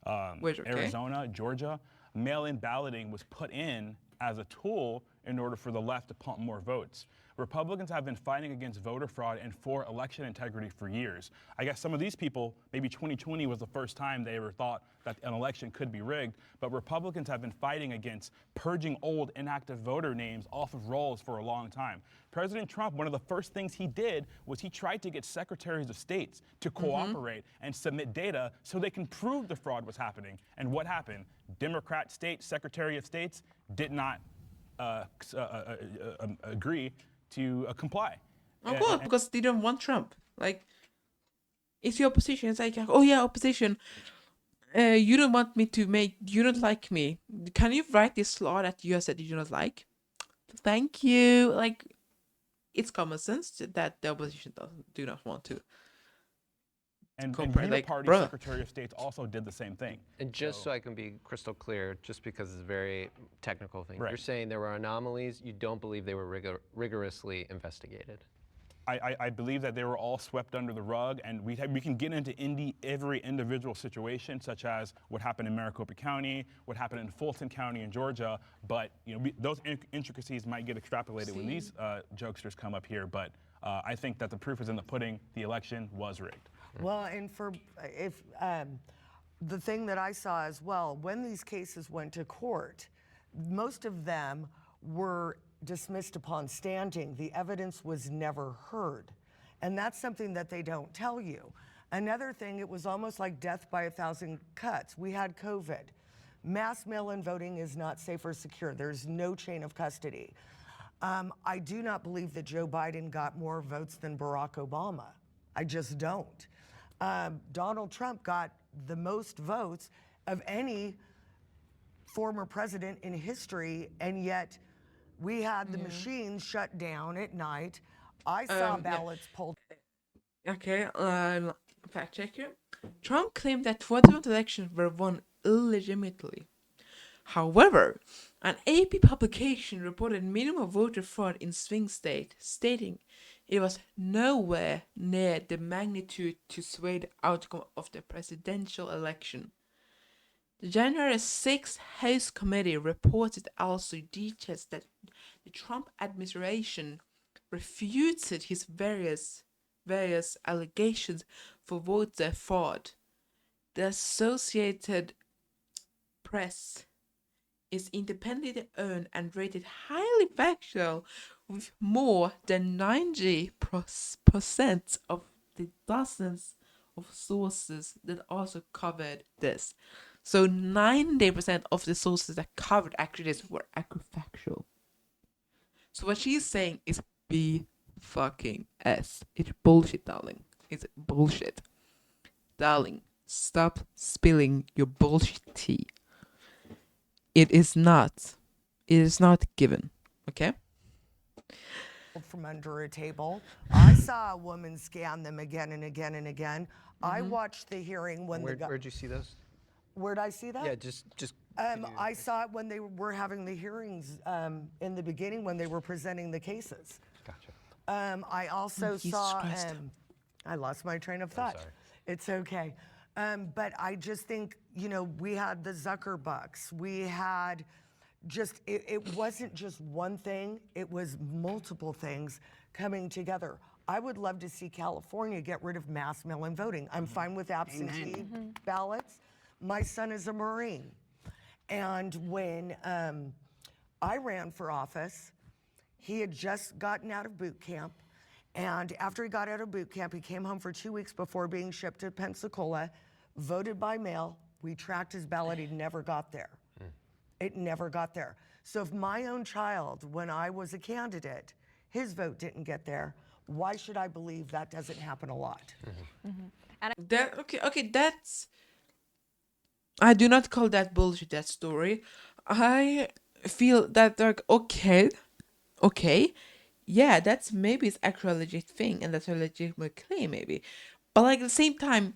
S4: Arizona, Georgia, mail-in balloting was put in as a tool in order for the left to pump more votes. Republicans have been fighting against voter fraud and for election integrity for years. I guess some of these people, maybe 2020 was the first time they ever thought that an election could be rigged, but Republicans have been fighting against purging old inactive voter names off of rolls for a long time. President Trump, one of the first things he did was he tried to get secretaries of states to cooperate and submit data so they can prove the fraud was happening. And what happened? Democrat state secretary of states did not agree to comply.
S1: Of course, because they don't want Trump. Like, it's the opposition. It's like, oh yeah, opposition. You don't want me to you don't like me. Can you write this law that you said you do not like? Thank you. Like, it's common sense that the opposition do not want to.
S4: And
S1: compare,
S4: Green Party Secretary of State also did the same thing.
S7: And just so I can be crystal clear, just because it's a very technical thing, you're saying there were anomalies, you don't believe they were rigorously investigated?
S4: I believe that they were all swept under the rug, and we can get into every individual situation, such as what happened in Maricopa County, what happened in Fulton County in Georgia, but those intricacies might get extrapolated when these jokesters come up here, but I think that the proof is in the pudding. The election was rigged.
S3: Well, and the thing that I saw as well, when these cases went to court, most of them were dismissed upon standing. The evidence was never heard. And that's something that they don't tell you. Another thing, it was almost like death by 1,000 cuts. We had COVID. Mass mail-in voting is not safe or secure. There's no chain of custody. I do not believe that Joe Biden got more votes than Barack Obama. I just don't. Donald Trump got the most votes of any former president in history, and yet we had the machines shut down at night. I saw ballots pulled.
S1: Okay, fact checker. Trump claimed that 2020 elections were won illegitimately. However, An AP publication reported minimal voter fraud in swing state, stating it was nowhere near the magnitude to sway the outcome of the presidential election. The January 6th House Committee reported also details that the Trump administration refuted his various allegations for voter fraud. The Associated Press is independently owned and rated highly factual, with more than 90% of the dozens of sources that also covered this. So 90% of the sources that covered actually this were factual. So what she's saying is B fucking S. It's bullshit, darling. It's bullshit. Darling, stop spilling your bullshit tea. It is not given, okay?
S3: From under a table. I saw a woman scan them again and again and again. I watched the hearing when
S7: Where'd you see those?
S3: Where'd I see that?
S7: Yeah, just.
S3: I saw it when they were having the hearings in the beginning when they were presenting the cases.
S7: Gotcha.
S3: I also saw. I lost my train of thought.
S7: I'm sorry.
S3: It's okay. But I just think, we had the Zuckerbucks. We had it wasn't just one thing. It was multiple things coming together. I would love to see California get rid of mass mail-in voting. I'm fine with absentee ballots. My son is a Marine. And when I ran for office, he had just gotten out of boot camp. And after he got out of boot camp, he came home for 2 weeks before being shipped to Pensacola, voted by mail. We tracked his ballot. He never got there. It never got there. So if my own child, when I was a candidate, his vote didn't get there, why should I believe that doesn't happen a lot?
S1: That's. I do not call that bullshit, that story. I feel that, okay, yeah, that's maybe it's actually a legit thing, and that's a legitimate claim, maybe. But at the same time,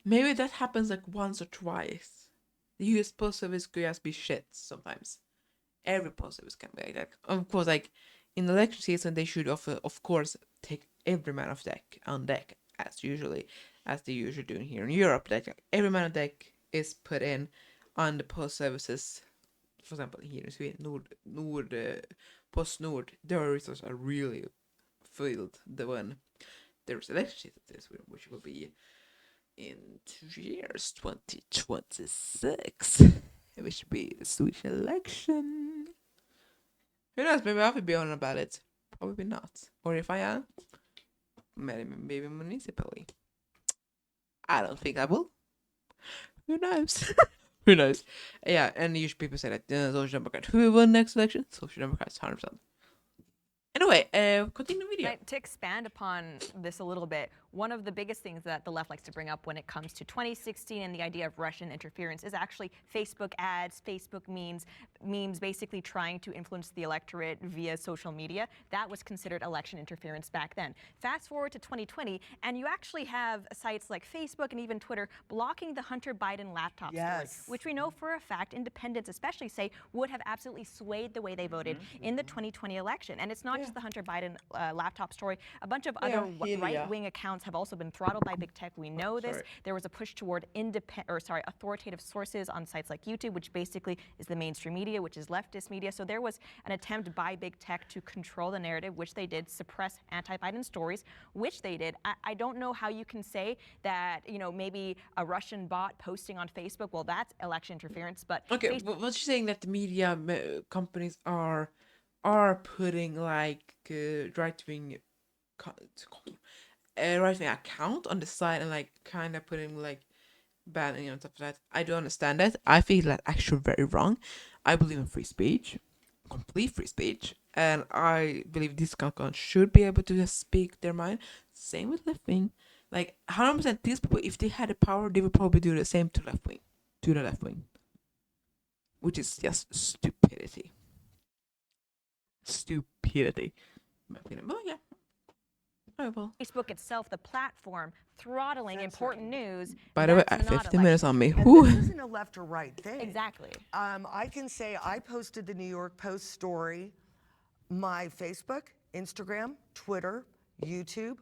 S1: maybe that happens once or twice. The U.S. Post Service could just be shit sometimes. Every post service can be like that. Of course, in election season, they should of course take every man on deck, as they usually do here in Europe. That every man on deck is put in on the post services. For example, here in Sweden, Post Nord, their resources are really filled. When there's election season, which will be in 2 years, 2026, which will be the Swedish election. Who knows? Maybe I will be on about it. Probably not. Or if I am, maybe municipally. I don't think I will. Who knows? Who knows? Yeah, and usually people say that Social Democrats. Who will win next election? Social Democrats, 100%. Anyway, continue the video.
S9: Right, to expand upon this a little bit, one of the biggest things that the left likes to bring up when it comes to 2016 and the idea of Russian interference is actually Facebook ads, Facebook memes basically trying to influence the electorate via social media. That was considered election interference back then. Fast forward to 2020, and you actually have sites like Facebook and even Twitter blocking the Hunter Biden laptop story, which we know for a fact independents especially say would have absolutely swayed the way they voted in the 2020 election. And it's not just the Hunter Biden laptop story. A bunch of other right-wing accounts have also been throttled by big tech. We know this. There was a push toward authoritative sources on sites like YouTube, which basically is the mainstream media, which is leftist media. So there was an attempt by big tech to control the narrative, which they did, suppress anti-Biden stories, which they did. I don't know how you can say that, maybe a Russian bot posting on Facebook, well, that's election interference, but...
S1: Okay, but you're saying that the media companies are putting right-wing account on the side and kind of putting banning and stuff like that. I don't understand that. I feel that actually very wrong. I believe in free speech, complete free speech, and I believe these companies should be able to just speak their mind. Same with left wing. 100%, these people, if they had the power, they would probably do the same to the left wing, which is just stupidity. In my opinion. But yeah, Oh, well.
S9: Facebook itself, the platform, throttling important news.
S1: By the way,
S9: that's not
S1: 50 minutes on me.
S3: And
S1: Whew.
S3: this isn't a left or right thing.
S9: Exactly.
S3: I can say I posted the New York Post story. My Facebook, Instagram, Twitter, YouTube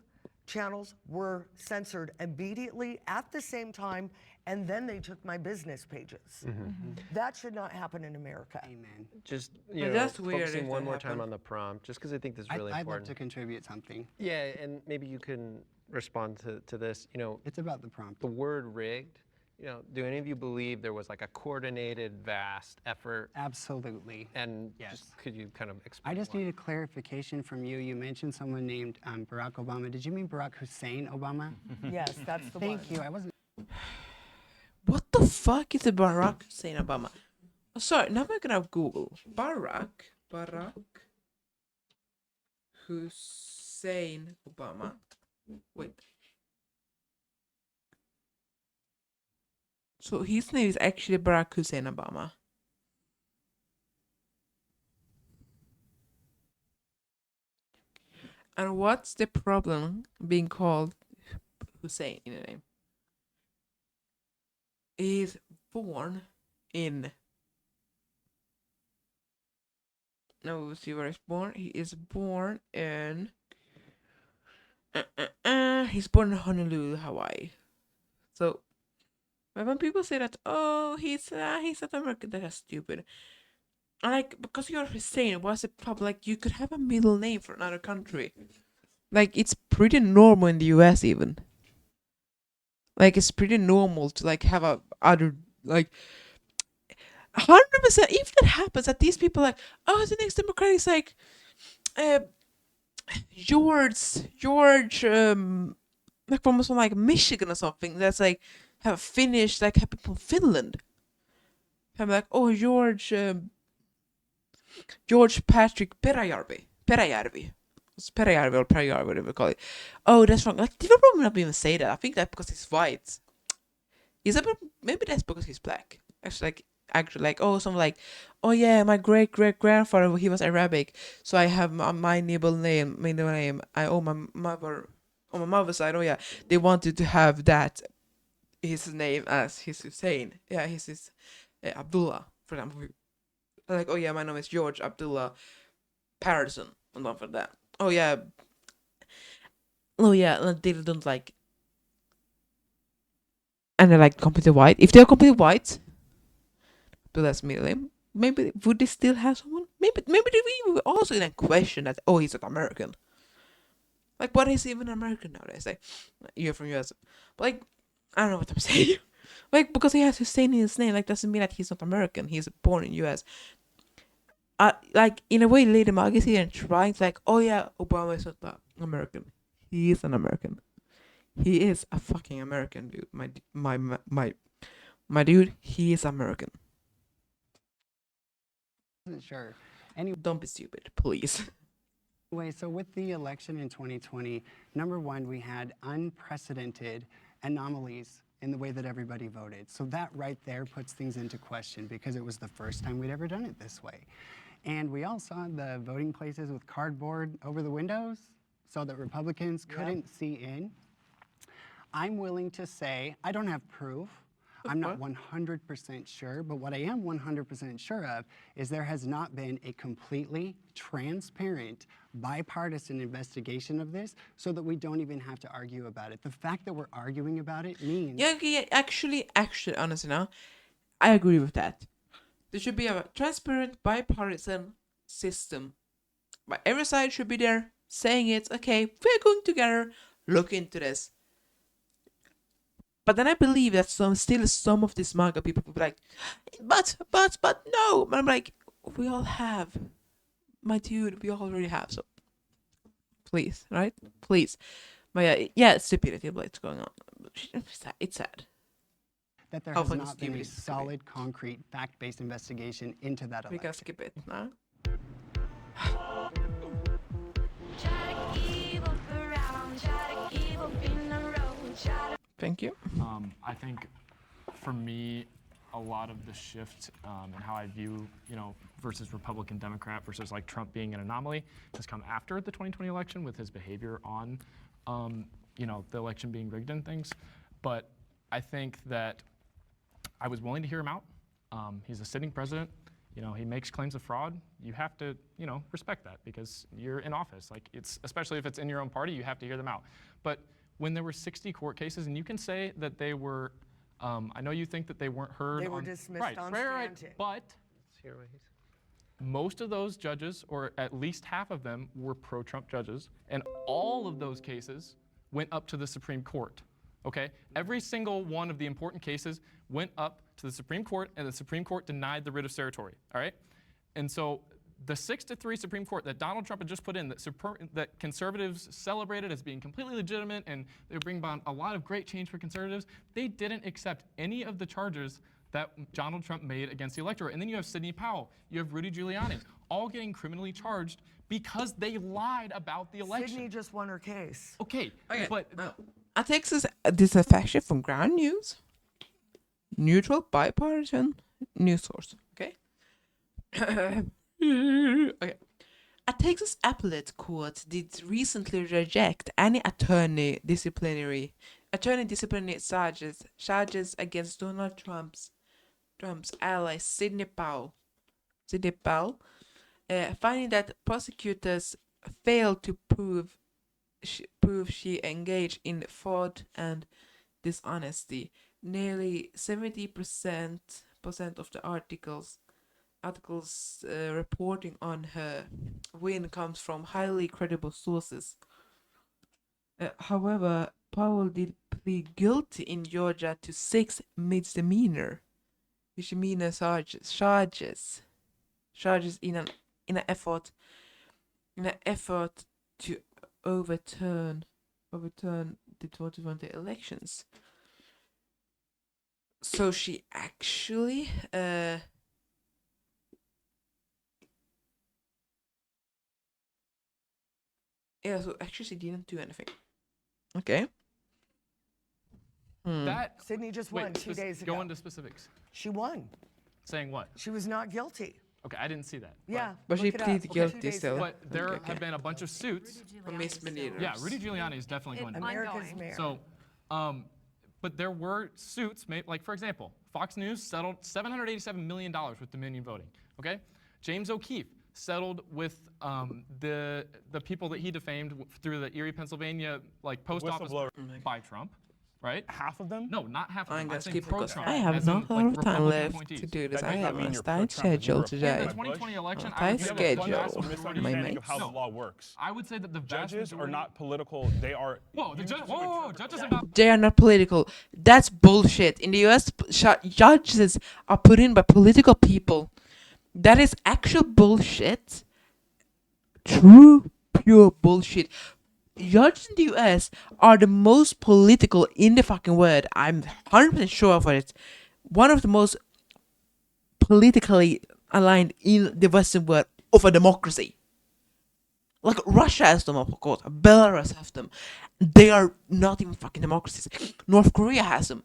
S3: channels were censored immediately at the same time, and then they took my business pages. That should not happen in America.
S5: Amen.
S7: Just
S1: that's weird
S7: focusing
S1: if
S7: one
S1: that
S7: more time
S1: happened.
S7: on the prompt, just because I think this is really
S5: I'd love
S7: important.
S5: to contribute something.
S7: Yeah, and maybe you can respond to this.
S5: It's about the prompt.
S7: The word rigged. Do any of you believe there was like a coordinated, vast effort?
S5: Absolutely.
S7: And
S5: Yes.
S7: just could you kind of explain?
S5: I just
S7: why?
S5: need a clarification from you. You mentioned someone named Barack Obama. Did you mean Barack Hussein Obama?
S3: Yes, that's the one.
S5: Thank you. I wasn't.
S1: What the fuck is a Barack Hussein Obama? Oh, sorry, now I'm gonna Google Barack Hussein Obama. Wait. So his name is actually Barack Hussein Obama. And what's the problem being called Hussein in a name? He's born in. No, we'll see where he's born. He is born in. He's born in Honolulu, Hawaii. So, when people say that, oh, he's South American, that's stupid. Like, because you're Hussein, what's the problem? Like, you could have a middle name for another country. Like, it's pretty normal in the US even. Like, it's pretty normal to like have a other like 100%. If that happens, that these people like, oh, the next Democrat is like, George, like from some like Michigan or something. That's like have Finnish, like have people from Finland. I'm like, oh, George Patrick Peräjärvi. It's Peräjärvi or Peräjärvi, whatever you call it. Oh, that's wrong. Like, they will probably not even say that. I think that's because he's white. Maybe that's because he's black. Actually, like, oh, something like, oh yeah, my great grandfather, he was Arabic, so I have my middle name. My mother, on my mother's side, oh yeah, they wanted to have that his name as his Hussein. Yeah, his Abdullah, for example. Like, oh yeah, my name is George Abdullah Patterson, and stuff like that. Oh yeah, they don't like, and they're like completely white. If they're completely white, but that's middle name. Maybe would they still have someone? Maybe we would also then question that. Oh, he's not American. Like, what is even American nowadays? Like, you're from US, but like, I don't know what I'm saying. Like, because he has Hussein in his name, like, doesn't mean that he's not American. He's born in US. Like, in a way, Lady Mag is here and trying to like, oh yeah, Obama is not American. He is an American. He is a fucking American, dude. My dude, he is American.
S5: Sure.
S1: Don't be stupid, please.
S5: Anyway, so with the election in 2020, number one, we had unprecedented anomalies in the way that everybody voted. So that right there puts things into question because it was the first time we'd ever done it this way. And we all saw the voting places with cardboard over the windows so that Republicans couldn't see in. I'm willing to say, I don't have proof. I'm not 100% sure, but what I am 100% sure of is there has not been a completely transparent, bipartisan investigation of this so that we don't even have to argue about it. The fact that we're arguing about it means...
S1: Yeah, actually, honestly now, I agree with that. There should be a transparent, bipartisan system. But every side should be there saying it, okay, we're going together, look into this. But then I believe that some of these MAGA people will be like, but no. But I'm like, we all have. My dude, we already have. So please, right? Please. But yeah, it's stupidity, but it's going on. It's sad.
S5: That there has not been a solid, concrete, fact-based investigation into that election.
S1: We can skip it now. Thank you.
S2: I think for me, a lot of the shift in how I view, versus Republican, Democrat versus like Trump being an anomaly has come after the 2020 election with his behavior on the election being rigged and things. But I think that I was willing to hear him out. He's a sitting president. He makes claims of fraud. You have to, respect that because you're in office. Like especially if it's in your own party, you have to hear them out. But when there were 60 court cases, and you can say that they were, I know you think that they weren't heard.
S3: They were dismissed on standing.
S2: But most of those judges, or at least half of them, were pro-Trump judges, and all of those cases went up to the Supreme Court. Okay, every single one of the important cases went up to the Supreme Court, and the Supreme Court denied the writ of certiorari. All right, and so the 6-3 Supreme Court that Donald Trump had just put in, that conservatives celebrated as being completely legitimate, and they would bring about a lot of great change for conservatives, they didn't accept any of the charges that Donald Trump made against the electorate. And then you have Sidney Powell, you have Rudy Giuliani, all getting criminally charged because they lied about the election.
S3: Sydney just won her case.
S2: Okay, but
S1: I take this affection from Ground News, neutral, bipartisan news source. Okay. Okay. A Texas appellate court did recently reject any attorney disciplinary charges against Donald Trump's ally Sidney Powell, finding that prosecutors failed to prove she engaged in fraud and dishonesty. Nearly 70% of the articles reporting on her win comes from highly credible sources. However, Powell did plead guilty in Georgia to 6 misdemeanor charges in an effort to overturn the 2020 elections. So she actually she didn't do anything. Okay.
S3: Sydney just won 2 days ago.
S2: Go into specifics.
S3: She won.
S2: Saying what?
S3: She was not guilty.
S2: Okay, I didn't see that.
S3: Yeah.
S1: But she
S3: look it up.
S1: pleaded guilty
S3: 2 days
S1: still.
S3: ago.
S2: But there have been a bunch of suits.
S1: For misdemeanors.
S2: Yeah, Rudy Giuliani is definitely going to.
S3: America's mayor.
S2: So, but there were suits made, like for example, Fox News settled $787 million with Dominion Voting. Okay, James O'Keefe settled with the people that he defamed through the Erie, Pennsylvania, post office by Trump. Right?
S4: Half of them?
S2: No, not half of them.
S1: I'm
S2: saying
S1: keep because
S2: pro-Trump,
S1: I have
S2: as in,
S1: not a lot of time
S2: Republican
S1: left
S2: appointees.
S1: to do this.
S4: That
S1: I
S4: does
S1: have
S4: not mean
S1: a
S4: you're
S1: tight
S4: pro-Trump.
S1: schedule
S4: You're
S1: today.
S2: In the 2020 election,
S1: Tight
S2: I would say that the
S1: schedule.
S2: vast
S4: That's a
S2: majority-
S4: misunderstanding
S1: mates.
S4: of how the law works.
S2: I would say that the vast
S4: Judges are
S2: majority-
S4: not political. They are.
S2: Whoa, judges are not.
S1: They are not political. That's bullshit. In the US, judges are put in by political people. That is actual bullshit. True, pure bullshit. Judges in the US are the most political in the fucking world. I'm 100% sure of it. One of the most politically aligned in the Western world of a democracy. Like Russia has them, of course. Belarus has them. They are not even fucking democracies. North Korea has them.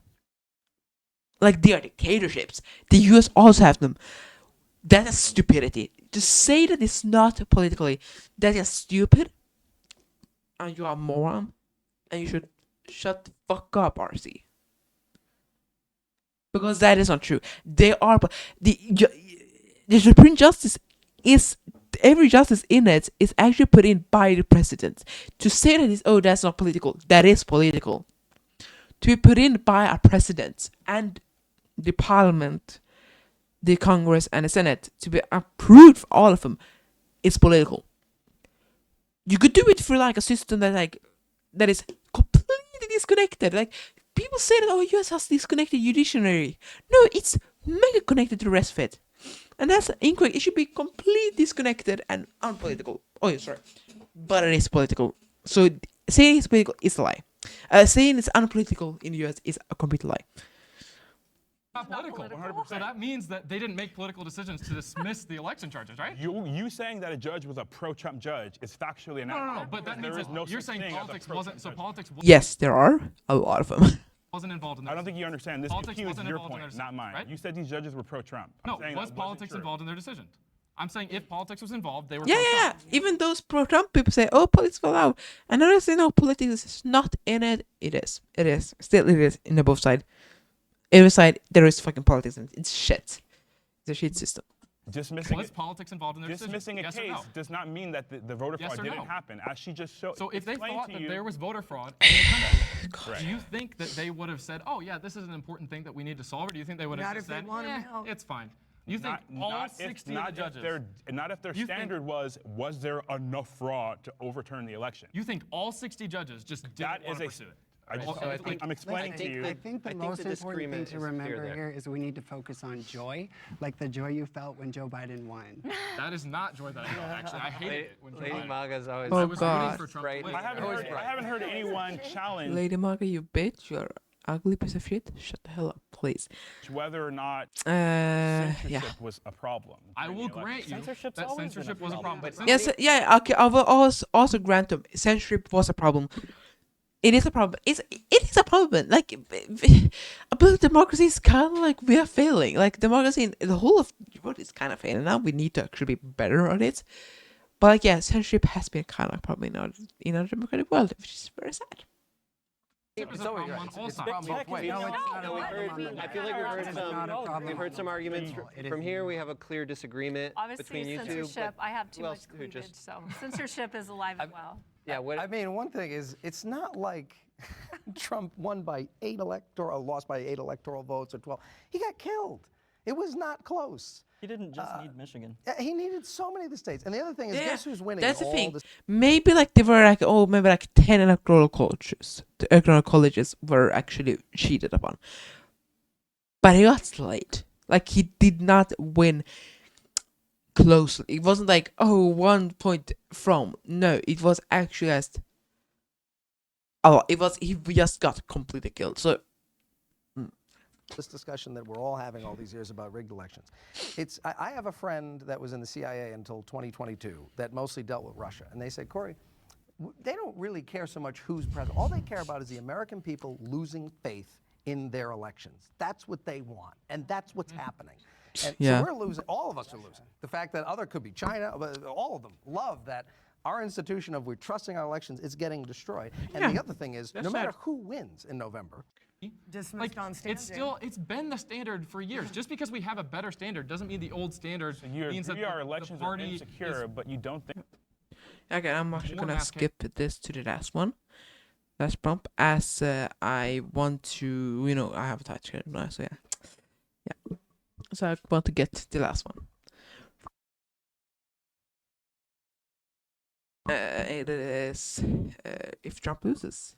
S1: Like they are dictatorships. The US also have them. That is stupidity. To say that it's not politically, that is stupid. And you are a moron. And you should shut the fuck up, RC. Because that is not true. They are the Supreme Justice is every justice in it is actually put in by the president. To say that that's not political, that is political. To be put in by a president and the parliament, the Congress and the Senate, to be approved for all of them, is political. You could do it through a system that is completely disconnected. People say that US has disconnected judiciary. No, it's mega connected to the rest of it. And that's incorrect. It should be completely disconnected and unpolitical. Oh, yeah, sorry. But it is political. So saying it's political is a lie. Saying it's unpolitical in the US is a complete lie.
S2: Not political. 100%. So that means that they didn't make political decisions to dismiss the election charges, right?
S4: You saying that a judge was a pro-Trump judge is factually inaccurate.
S2: No. But that means that you're saying politics wasn't. So politics.
S1: Yes, there are a lot of them.
S2: Wasn't involved in.
S4: I don't think you understand. This
S2: Politics
S4: is
S2: wasn't
S4: your
S2: involved in
S4: point,
S2: their
S4: not
S2: decision,
S4: mine.
S2: right?
S4: You said these judges were pro-Trump.
S2: No, was politics involved in their decision? I'm saying if politics was involved, they were
S1: Yeah,
S2: pro
S1: yeah.
S2: Trump.
S1: Even those pro-Trump people say, "Oh, politics will out," and others say, "No, politics is not in it." It is. It is. Still, it is in the both side. Every side, there is fucking politics, and it's shit. It's a shit system.
S4: Dismissing
S2: Was politics involved in their decision?
S4: dismissing a
S2: Yes or
S4: case
S2: no?
S4: does not mean that the voter
S2: Yes
S4: fraud
S2: or
S4: didn't
S2: no?
S4: happen, as she just showed.
S2: So if they
S4: explained
S2: thought
S4: to
S2: that
S4: you-
S2: there was voter fraud in the country,
S4: Right.
S2: do you think that they would have said, "Oh yeah, this is an important thing that we need to solve," or do you think they would have
S3: Not
S2: just
S3: if they
S2: said,
S3: want 'em out.
S2: "It's fine"? You think all 60 of the judges?
S4: Not if their
S2: You think-
S4: standard was there enough fraud to overturn the election?
S2: You think all 60 judges just didn't want to pursue it?
S4: I'm explaining to you.
S5: I think the most important thing to remember here is we need to focus on joy, like the joy you felt when Joe Biden won.
S2: That is not joy that I felt, actually. I hated it when Joe
S7: Lady
S2: Biden.
S7: Maga's always
S1: Oh,
S2: I was rooting
S1: God.
S2: for Trump
S7: Right.
S2: to win.
S4: I haven't heard anyone challenge
S1: Lady Marga, you bitch! You're ugly piece of shit. Shut the hell up, please.
S4: whether or not
S1: Yeah.
S4: censorship was a problem.
S2: I
S4: during
S2: will
S4: the election.
S2: grant you
S11: Censorship's
S2: that
S11: always been a
S2: censorship was a
S11: problem.
S2: problem. But
S1: Yes. Yeah. Okay. I will also grant them censorship was a problem. It is a problem. It is a problem. Like, but democracy is kind of like we are failing. Like democracy, the whole of the world is kind of failing now. We need to actually be better on it. But like, yeah, censorship has been kind of a problem in our democratic world, which is very sad.
S2: It's a problem on all sides.
S5: both ways. No, it's not a
S7: No,
S5: problem on the
S7: I feel like we've heard some arguments
S5: It
S7: from
S5: is
S7: here. We have a clear disagreement
S10: Obviously,
S7: between you two.
S10: censorship. I have too
S7: who
S10: much
S7: else- who
S10: cleavage,
S7: just-
S10: so censorship is alive and well.
S7: Yeah. What?
S6: I mean, one thing is, it's not like Trump won by lost by 8 electoral votes or 12. He got killed. It was not close.
S11: He didn't just need Michigan.
S6: He needed so many of the states. And the other thing is, guess who's winning?
S1: That's the
S6: all
S1: thing.
S6: the
S1: Maybe like there were maybe 10 electoral colleges. The electoral colleges were actually cheated upon. But he got slayed. Like he did not win closely. It wasn't like 1 point from. No, it was actually just. He just got completely killed. So
S6: this discussion that we're all having all these years about rigged elections. I have a friend that was in the CIA until 2022 that mostly dealt with Russia. And they said, Corey, they don't really care so much who's president. All they care about is the American people losing faith in their elections. That's what they want. And that's what's happening. And
S1: Yeah.
S6: so we're losing. All of us are losing. The fact that other could be China, but all of them love that our institution of we're trusting our elections is getting destroyed. And the other thing is, no matter who wins in November,
S3: Dismissed on standing.
S2: it's been the standard for years. Just because we have a better standard doesn't mean the old standard means that
S4: our
S2: the
S4: elections are
S2: party
S4: insecure,
S2: is
S4: but you don't think.
S1: okay, I'm actually
S2: More
S1: gonna
S2: mass
S1: skip this to the last one. Last prompt, as I want to, I have a touch here now, so yeah. So I want to get the last one. It is if Trump loses.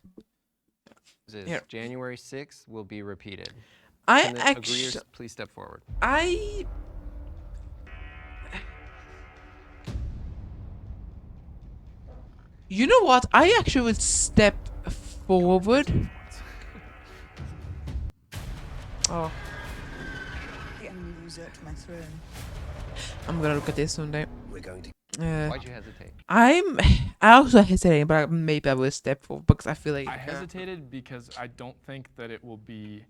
S1: Here.
S7: January 6th will be repeated.
S1: I
S7: Can the
S1: actually,
S7: agreeers please step forward.
S1: You know what? I actually would step forward. Oh,
S12: Usurp my throne.
S1: I'm gonna look at this someday.
S6: we're going to.
S7: Why'd you hesitate?
S1: I also hesitating, but maybe I will step forward because I feel like
S2: I hesitated because I don't think that it will be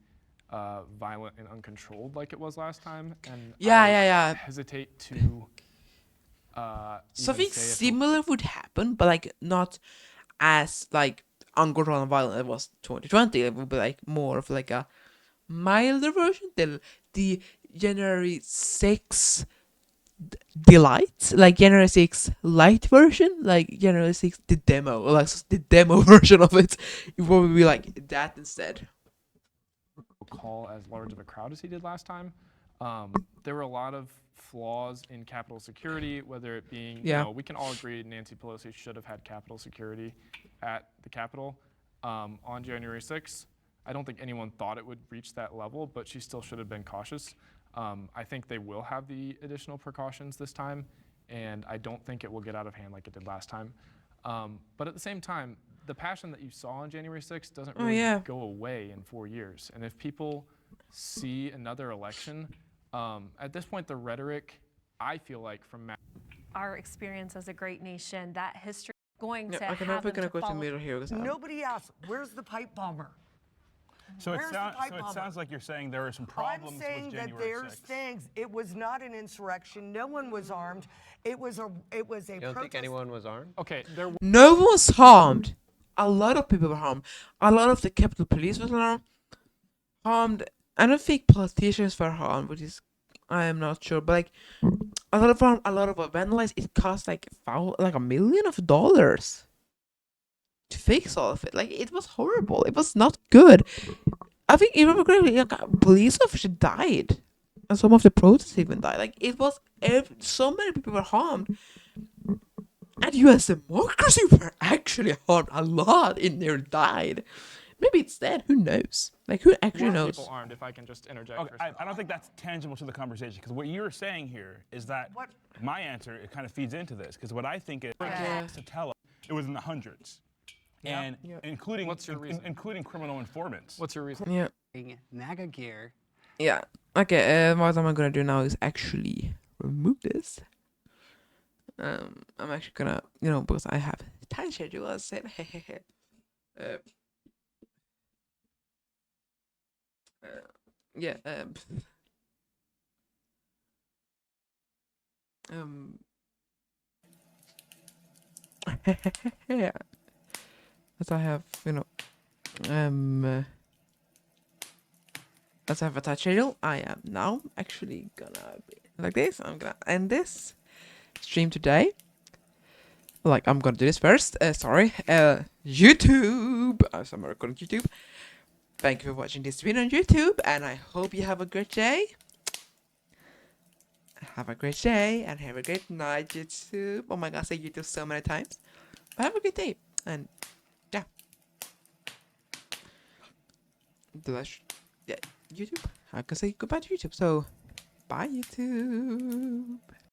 S2: violent and uncontrolled like it was last time. And I hesitate to.
S1: Something
S2: even say if it-
S1: similar would happen, but like not as like uncontrolled and violent as it was 2020. It would be like more of like a milder version. The January 6 delight, like January 6 light version, like January 6 the demo, or like the demo version of it. It would probably be like that instead.
S2: Call as large of a crowd as he did last time. There were a lot of flaws in Capitol security, whether it being, we can all agree Nancy Pelosi should have had Capitol security at the Capitol on January 6th. I don't think anyone thought it would reach that level, but she still should have been cautious. I think they will have the additional precautions this time, and I don't think it will get out of hand like it did last time. But at the same time, the passion that you saw on January 6th doesn't really go away in 4 years. And if people see another election, at this point, the rhetoric, I feel like, from
S10: Our experience as a great nation, that history going to
S1: Okay,
S10: have
S1: we're
S10: them
S1: gonna
S10: to
S1: go to
S10: follow.
S1: middle here.
S3: Nobody asked, where's the pipe bomber?
S4: So
S3: Where's the pipe
S4: so it
S3: bomber?
S4: sounds like you're saying there are some problems
S3: I'm saying
S4: with
S3: that
S4: January
S3: there's
S4: 6th.
S3: things. It was not an insurrection. No one was armed. It was a
S7: You don't think
S3: protest.
S7: anyone was armed?
S2: Okay, there
S1: No one was harmed. A lot of people were harmed. A lot of the Capitol Police was harmed. I don't think politicians were harmed, which is I am not sure. But like a lot of vandalized. It cost like $1 million to fix all of it. Like it was horrible. It was not good. I think if I remember correctly, like, a police officer died, and some of the protests even died. Like it was so many people were harmed. And U.S. democracy were actually harmed a lot in there, died. Maybe it's dead. Who knows? Like, who actually knows?
S2: people armed, if I can just interject
S4: Okay,
S2: for a second.
S4: I don't think that's tangible to the conversation because what you're saying here is that my answer it kind of feeds into this because what I think is to tell us it was in the hundreds, and including
S2: What's your reason?
S4: including criminal informants.
S2: What's your reason?
S1: Yeah.
S5: MAGA gear.
S1: Yeah. Okay. What am I gonna do now is actually remove this. I'm actually gonna, because I have a time schedule. I said, yeah. Yeah. As I have, as I have a touch schedule, I am now actually gonna be like this. I'm gonna end this stream today. Like, I'm gonna do this first. Sorry. YouTube. So I'm recording YouTube. Thank you for watching this video on YouTube, and I hope you have a great day. Have a great day, and have a great night, YouTube. Oh my god, I say YouTube so many times. But have a good day, and yeah. Yeah, YouTube. I can say goodbye to YouTube. So, bye, YouTube.